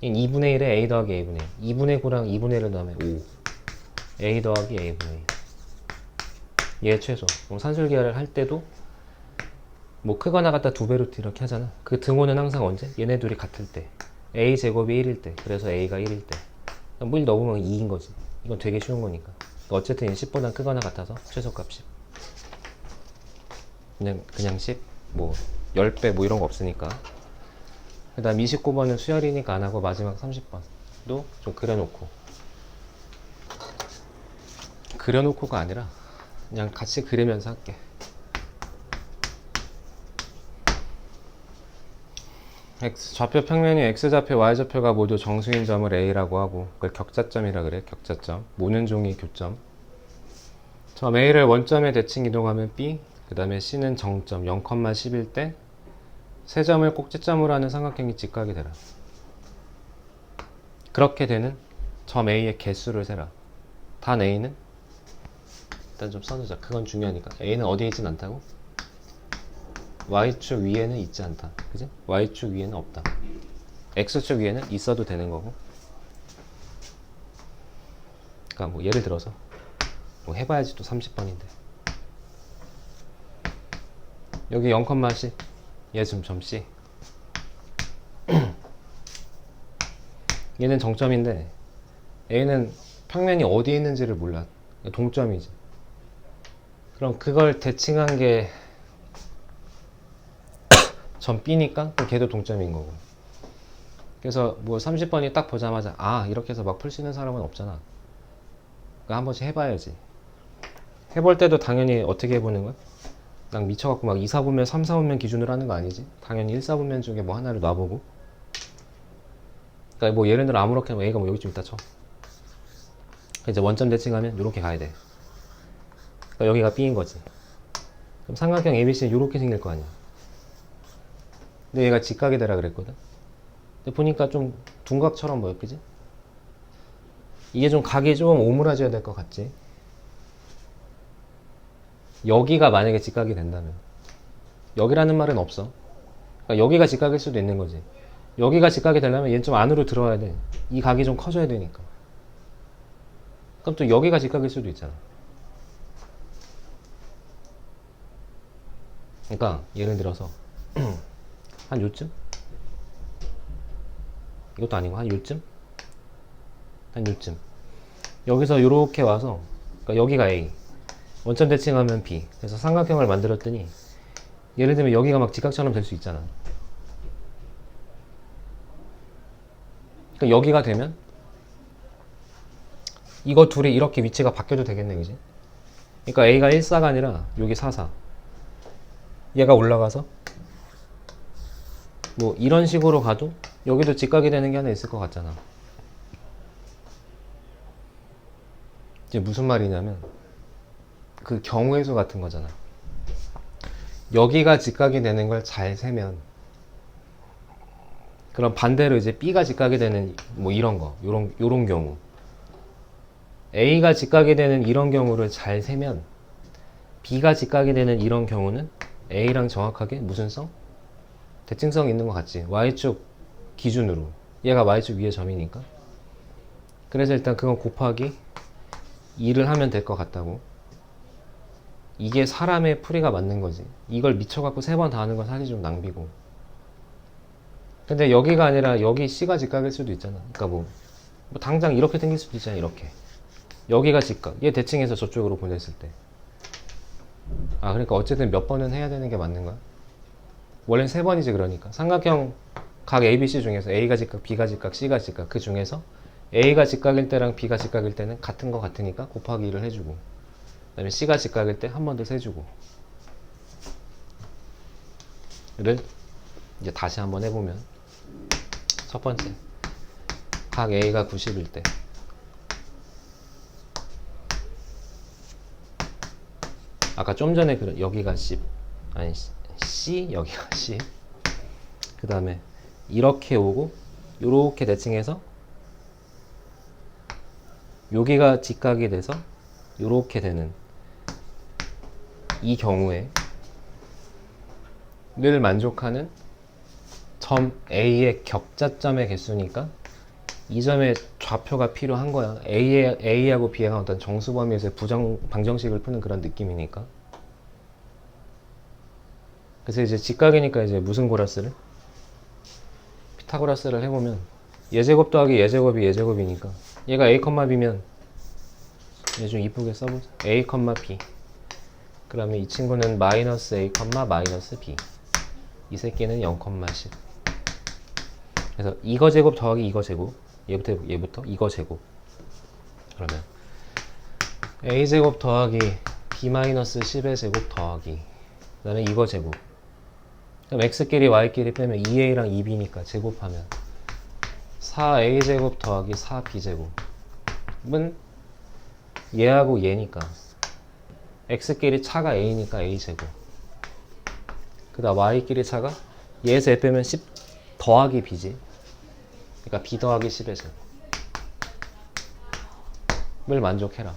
1 2분의 1에 a 더하기 a분의 1 2분의 9랑 2분의 1을 넣으면 5 a 더하기 a분의 1 얘 최소. 그럼 산술기하를 할 때도 뭐 크거나 같다 2배루트 이렇게 하잖아. 그 등호는 항상 언제? 얘네 둘이 같을 때 a 제곱이 1일 때. 그래서 a가 1일 때 뭐 1 넣으면 2인 거지. 이건 되게 쉬운 거니까. 어쨌든 10보다 크거나 같아서 최소값 10. 그냥 10, 뭐 10배 뭐 이런 거 없으니까. 그 다음 29번은 수열이니까 안 하고 마지막 30번도 좀 그려놓고가 아니라 그냥 같이 그리면서 할게. 좌표 평면이 x좌표, y좌표가 모두 정수인 점을 a라고 하고 그걸 격자점이라 그래. 격자점. 모는 종이 교점. 점 a를 원점에 대칭 이동하면 b, 그 다음에 c는 정점 0,10일 때 세 점을 꼭지점으로 하는 삼각형이 직각이 되라. 그렇게 되는 점 a의 개수를 세라. 단 a는 일단 좀 써놓자. 그건 중요하니까. a는 어디에 있진 않다고? y축 위에는 있지 않다. 그지? y축 위에는 없다. x축 위에는 있어도 되는 거고. 그러니까 뭐 예를 들어서 뭐 해봐야지 또 30번인데 여기 0,C 얘 지금 점 C 얘는 정점인데 A는 평면이 어디에 있는지를 몰라. 동점이지. 그럼 그걸 대칭한 게 점 B니까 그럼 걔도 동점인 거고. 그래서 뭐 30번이 딱 보자마자 아 이렇게 해서 막 풀 수 있는 사람은 없잖아. 그러니까 한 번씩 해봐야지. 해볼 때도 당연히 어떻게 해보는 거야? 난 미쳐갖고 막 2, 4분면, 3, 4분면 기준으로 하는 거 아니지? 당연히 1, 4분면 중에 뭐 하나를 놔보고. 그러니까 뭐 예를 들어 아무렇게나 A가 뭐 여기쯤 있다 쳐. 이제 원점 대칭하면 이렇게 가야 돼. 그러니까 여기가 B인 거지. 그럼 삼각형 ABC는 이렇게 생길 거 아니야. 근데 얘가 직각이 되라 그랬거든. 근데 보니까 좀 둔각처럼 보여, 그지? 이게 좀 각이 좀 오므라져야 될 것 같지? 여기가 만약에 직각이 된다면 여기라는 말은 없어. 그러니까 여기가 직각일 수도 있는 거지. 여기가 직각이 되려면 얘는 좀 안으로 들어와야 돼. 이 각이 좀 커져야 되니까. 그럼 또 여기가 직각일 수도 있잖아. 그러니까 예를 들어서 한 요쯤? 이것도 아니고 한 요쯤? 한 요쯤. 여기서 이렇게 와서 그러니까 여기가 A 원점 대칭하면 B 그래서 삼각형을 만들었더니 예를 들면 여기가 막 직각처럼 될 수 있잖아. 그러니까 여기가 되면 이거 둘이 이렇게 위치가 바뀌어도 되겠네, 그지? 그러니까 A가 1,4가 아니라 여기 4,4 얘가 올라가서 뭐 이런 식으로 가도 여기도 직각이 되는 게 하나 있을 것 같잖아. 이제 무슨 말이냐면 그 경우의 수 같은 거잖아. 여기가 직각이 되는 걸 잘 세면 그럼 반대로 이제 B가 직각이 되는 뭐 이런 거 요런 경우 A가 직각이 되는 이런 경우를 잘 세면 B가 직각이 되는 이런 경우는 A랑 정확하게 무슨 성? 대칭성이 있는 것 같지. Y축 기준으로 얘가 Y축 위의 점이니까 그래서 일단 그건 곱하기 2를 하면 될 것 같다고. 이게 사람의 풀이가 맞는 거지. 이걸 미쳐갖고 3번 다 하는 건 사실 좀 낭비고. 근데 여기가 아니라 여기 C가 직각일 수도 있잖아. 그러니까 뭐 당장 이렇게 생길 수도 있잖아. 이렇게 여기가 직각 얘 대칭해서 저쪽으로 보냈을 때 아 그러니까 어쨌든 몇 번은 해야 되는 게 맞는 거야. 원래는 3번이지. 그러니까 삼각형 각 ABC 중에서 A가 직각, B가 직각, C가 직각 그 중에서 A가 직각일 때랑 B가 직각일 때는 같은 거 같으니까 곱하기 2를 해주고 그 다음에 C가 직각일 때 한 번 더 세주고 를 이제 다시 한번 해보면 첫 번째 각 A가 90일 때 아까 좀 전에 여기가 C 아니 C 여기가 C 그 다음에 이렇게 오고 요렇게 대칭해서 여기가 직각이 돼서 요렇게 되는 이 경우에 늘 만족하는 점 A의 격자점의 개수니까 이 점의 좌표가 필요한 거야. A하고 B가 어떤 정수 범위에서의 방정식을 푸는 그런 느낌이니까. 그래서 이제 직각이니까 이제 무슨 고라스를? 피타고라스를 해보면 예제곱 더하기 예제곱이 예제곱이니까 얘가 A, B면 얘 좀 이쁘게 써보자. A, B 그러면 이 친구는 마이너스 A, 마이너스 B 이 새끼는 0,10 그래서 이거 제곱 더하기 이거 제곱 얘부터 이거 제곱 그러면 A제곱 더하기 B-10의 제곱 더하기 그 다음에 이거 제곱 그럼 X끼리 Y끼리 빼면 2A랑 2B니까 제곱하면 4A제곱 더하기 4B제곱은 얘하고 얘니까 X끼리 차가 A니까 A제곱 그 다음 Y끼리 차가 얘에서 얘 빼면 10 더하기 B지 그러니까 B 더하기 10의 제곱을 만족해라.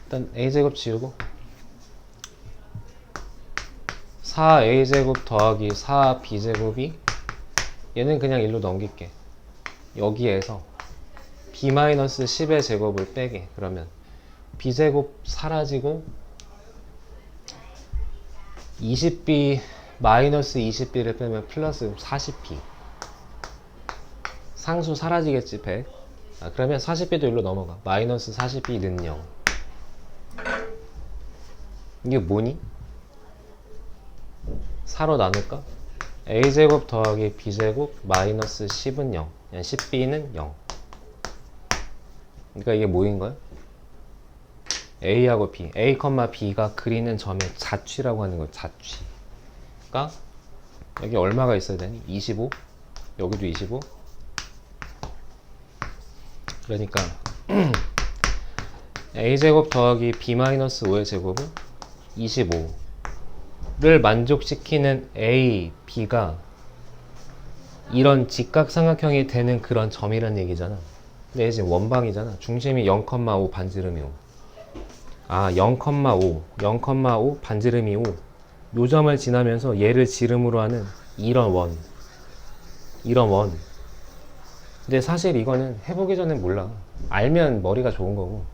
일단 A제곱 지우고 4A제곱 더하기 4B제곱이 얘는 그냥 1로 넘길게. 여기에서 b-10의 제곱을 빼게. 그러면 b제곱 사라지고 20b 마이너스 20b를 빼면 플러스 40b. 상수 사라지겠지 100. 그러면 40b도 일로 넘어가. 마이너스 40b는 0. 이게 뭐니? 4로 나눌까? a제곱 더하기 b제곱 마이너스 10은 0. 10b는 0. 그러니까 이게 뭐인 거야? a하고 b, a, b가 그리는 점의 자취라고 하는 거야. 자취. 그러니까 여기 얼마가 있어야 되니? 25. 여기도 25. 그러니까 a제곱 더하기 b-5의 제곱은 25를 만족시키는 a, b가 이런 직각삼각형이 되는 그런 점이란 얘기잖아. 근데 지금 원방이잖아. 중심이 0,5 반지름이 5. 0,5 0,5 반지름이 5. 요 점을 지나면서 얘를 지름으로 하는 이런 원. 근데 사실 이거는 해보기 전엔 몰라. 알면 머리가 좋은 거고.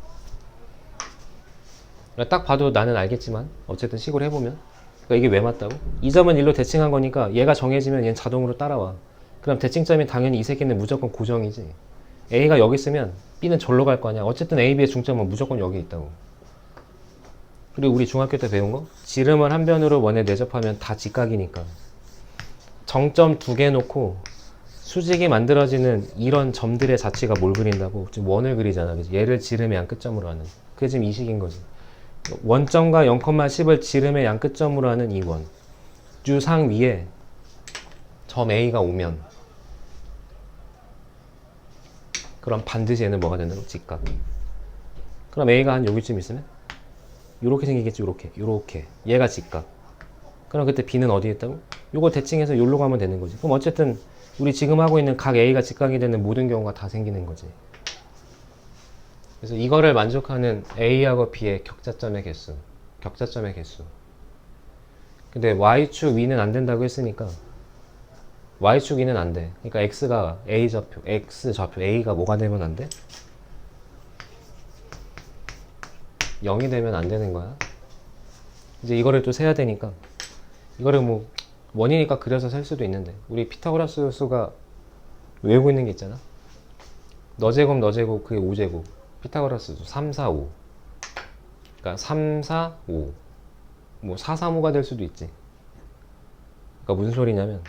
딱 봐도 나는 알겠지만 어쨌든 식으로 해보면, 그러니까 이게 왜 맞다고? 이 점은 1로 대칭한 거니까 얘가 정해지면 얘는 자동으로 따라와. 그럼 대칭점이 당연히 이 새끼는 무조건 고정이지. A가 여기 있으면 B는 절로 갈 거 아니야. 어쨌든 A, B의 중점은 무조건 여기 있다고. 그리고 우리 중학교 때 배운 거? 지름을 한 변으로 원에 내접하면 다 직각이니까 정점 2개 놓고 수직이 만들어지는 이런 점들의 자취가 뭘 그린다고? 지금 원을 그리잖아. 그치? 얘를 지름의 양 끝점으로 하는. 그게 지금 이 식인 거지. 원점과 0,10을 지름의 양 끝점으로 하는 이 원. 유상 위에 점 A가 오면 그럼 반드시 얘는 뭐가 된다고? 직각. 그럼 A가 한 여기쯤 있으면 요렇게 생기겠지. 요렇게 얘가 직각. 그럼 그때 B는 어디에 있다고? 요거 대칭해서 요로 가면 되는 거지. 그럼 어쨌든 우리 지금 하고 있는 각 A가 직각이 되는 모든 경우가 다 생기는 거지. 그래서 이거를 만족하는 A하고 B의 격자점의 개수. 근데 Y축 위는 안 된다고 했으니까 Y축 위는 안 돼. 그러니까 X가 A 좌표, X 좌표 A가 뭐가 되면 안 돼? 0이 되면 안 되는 거야. 이제 이거를 또 세야 되니까 이거를 뭐 원이니까 그려서 셀 수도 있는데, 우리 피타고라스 수가 외우고 있는 게 있잖아. 너 제곱 그게 5제곱. 피타고라스 수 3, 4, 5. 그러니까 3, 4, 5. 뭐 4, 3, 5가 될 수도 있지. 그러니까 무슨 소리냐면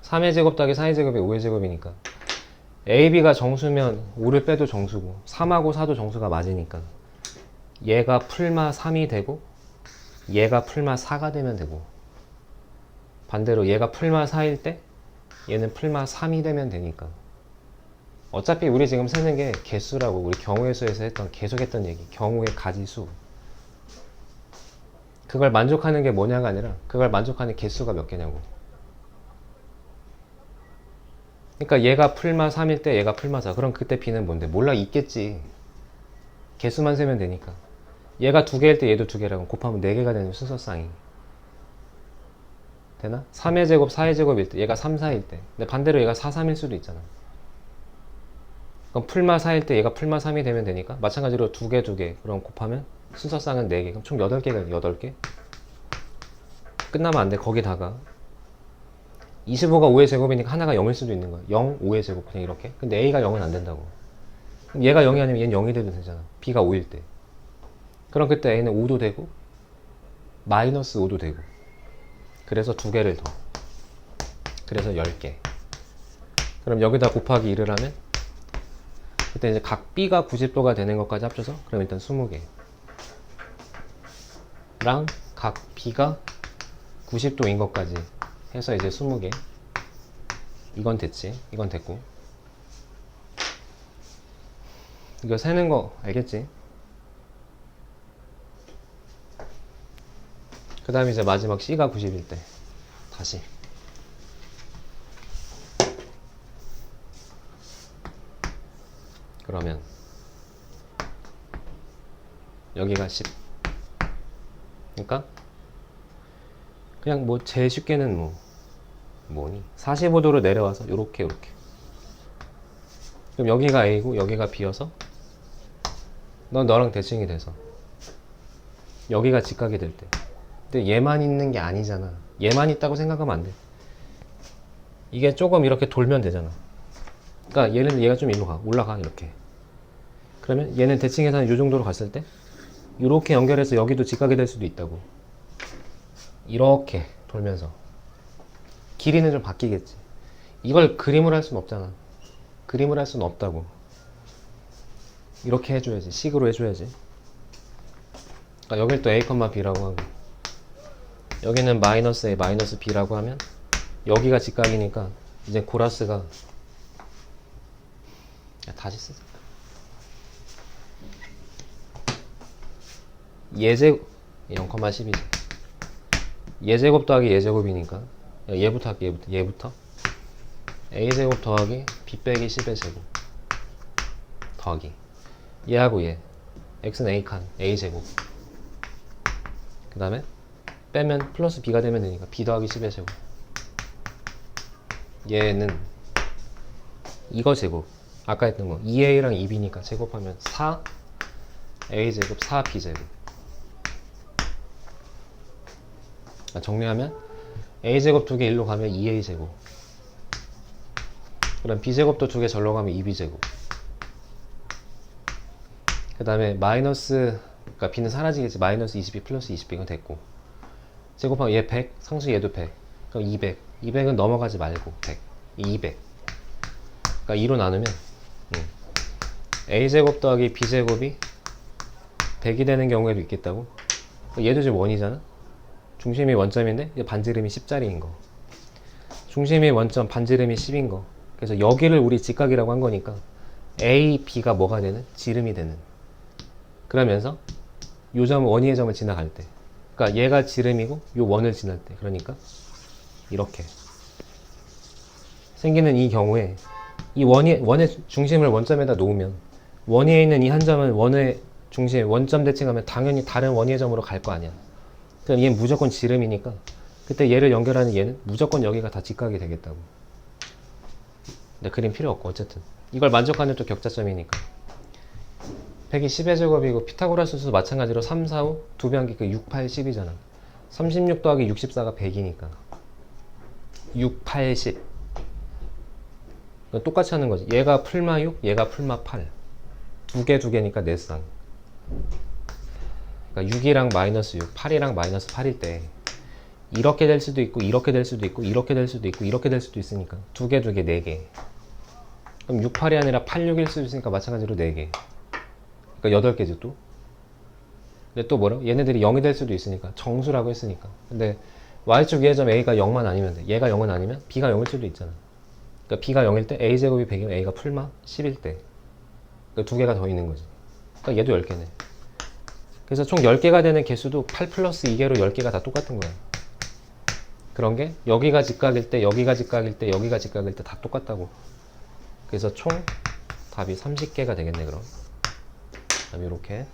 3의 제곱 더하기 4의 제곱이 5의 제곱이니까 A, B가 정수면 5를 빼도 정수고 3하고 4도 정수가 맞으니까 얘가 풀마 3이 되고 얘가 풀마 4가 되면 되고, 반대로 얘가 풀마 4일 때 얘는 풀마 3이 되면 되니까. 어차피 우리 지금 세는 게 개수라고. 우리 경우의 수에서 계속했던 얘기. 경우의 가지수. 그걸 만족하는 게 뭐냐가 아니라 그걸 만족하는 개수가 몇 개냐고. 그러니까 얘가 풀마 3일 때 얘가 풀마 4. 그럼 그때 B는 뭔데? 몰라, 있겠지. 개수만 세면 되니까. 얘가 2개일 때 얘도 2개라고 곱하면 4개가 되는 순서쌍이 되나? 3의 제곱 4의 제곱일 때 얘가 3, 4일 때. 근데 반대로 얘가 4, 3일 수도 있잖아. 그럼 풀마 4일 때 얘가 풀마 3이 되면 되니까 마찬가지로 2개 그럼 곱하면 순서쌍은 4개. 그럼 총 8개가 8개? 끝나면 안 돼. 거기다가 25가 5의 제곱이니까 하나가 0일 수도 있는 거야. 0, 5의 제곱 그냥 이렇게. 근데 A가 0은 안 된다고. 그럼 얘가 0이 아니면 얘는 0이 돼도 되잖아. B가 5일 때. 그럼 그때 A는 5도 되고 마이너스 5도 되고. 그래서 2개를 더. 그래서 10개. 그럼 여기다 곱하기 1을 하면 그때 이제 각 B가 90도가 되는 것까지 합쳐서 그럼 일단 20개 랑 각 B가 90도인 것까지 해서 이제 20개. 이건 됐지. 이건 됐고. 이거 세는 거 알겠지? 그 다음에 이제 마지막 C가 90일 때 다시 그러면 여기가 10. 그러니까 그냥 뭐 제일 쉽게는 뭐니 45도로 내려와서 요렇게 그럼 여기가 A고 여기가 B여서 넌 너랑 대칭이 돼서 여기가 직각이 될 때. 근데 얘만 있는 게 아니잖아. 얘만 있다고 생각하면 안 돼. 이게 조금 이렇게 돌면 되잖아. 그러니까 얘가 좀 일로 올라가 이렇게. 그러면 얘는 대칭해서 이 정도로 갔을 때 이렇게 연결해서 여기도 직각이 될 수도 있다고. 이렇게 돌면서 길이는 좀 바뀌겠지. 이걸 그림을 할 수는 없잖아. 그림을 할 수는 없다고. 이렇게 해줘야지. 식으로 해줘야지. 그러니까 여길 또 A, B라고 하고 여기는 마이너스 A, 마이너스 B라고 하면 여기가 직각이니까 이제 고라스가 다시 쓰자. 예제곱 0,12죠. 예제곱 더하기 예제곱이니까 얘부터 할게. 얘부터 A제곱 더하기 B 빼기 10의 제곱 더하기 얘하고 얘 X는 A칸 A제곱 그 다음에 빼면 플러스 B가 되면 되니까 B 더하기 10의 제곱 얘는 이거 제곱 아까 했던 거 2A랑 2B니까 제곱하면 4 A제곱 4 B제곱 정리하면 A제곱 2개 일로 가면 2A제곱 그럼 B제곱도 2개 절로 가면 2B제곱 그 다음에 마이너스 그러니까 B는 사라지겠지. 마이너스 22 플러스 20 이건 됐고 제곱하면 얘 100 상수 얘도 100 그럼 200 200은 넘어가지 말고 100 200 그러니까 2로 나누면 A제곱 더하기 B제곱이 100이 되는 경우에도 있겠다고. 얘도 지금 원이잖아. 중심이 원점인데 반지름이 10짜리인 거 중심이 원점 반지름이 10인 거 그래서 여기를 우리 직각이라고 한 거니까 A, B가 뭐가 되는? 지름이 되는. 그러면서 요 점은 원위의 점을 지나갈 때 그러니까 얘가 지름이고 요 원을 지날 때 그러니까 이렇게 생기는 이 경우에 이 원의 중심을 원점에다 놓으면 원위에 있는 이 한 점은 원의 중심 원점 대칭하면 당연히 다른 원위의 점으로 갈 거 아니야. 그럼 얘는 무조건 지름이니까 그때 얘를 연결하는 얘는 무조건 여기가 다 직각이 되겠다고. 근데 그림 필요 없고 어쨌든 이걸 만족하는 또 격자점이니까 100이 10의 제곱이고 피타고라스 수 마찬가지로 3, 4, 5 두 배 한게 그 6, 8, 10이잖아 36 더하기 64가 100이니까 6, 8, 10 똑같이 하는 거지. 얘가 풀마 6 얘가 풀마 8 두 개니까 4쌍 그러니까 6이랑 마이너스 6 8이랑 마이너스 8일 때 이렇게 될 수도 있고 이렇게 될 수도 있고 이렇게 될 수도 있고 이렇게 될 수도 있으니까 두 개 4개 그럼 6, 8이 아니라 8, 6일 수도 있으니까 마찬가지로 4개 그러니까 8개지 또. 근데 또 뭐라? 얘네들이 0이 될 수도 있으니까 정수라고 했으니까. 근데 y축 위의 점 a가 0만 아니면 돼. 얘가 0은 아니면 b가 0일 수도 있잖아. 그러니까 b가 0일 때 a제곱이 100이면 a가 풀마 10일 때. 그러니까 두 개가 더 있는 거지. 그러니까 얘도 10개네. 그래서 총 10개가 되는 개수도 8 플러스 2개로 10개가 다 똑같은 거야. 그런 게 여기가 직각일 때 여기가 직각일 때 여기가 직각일 때 다 똑같다고. 그래서 총 답이 30개가 되겠네 그럼. 이렇게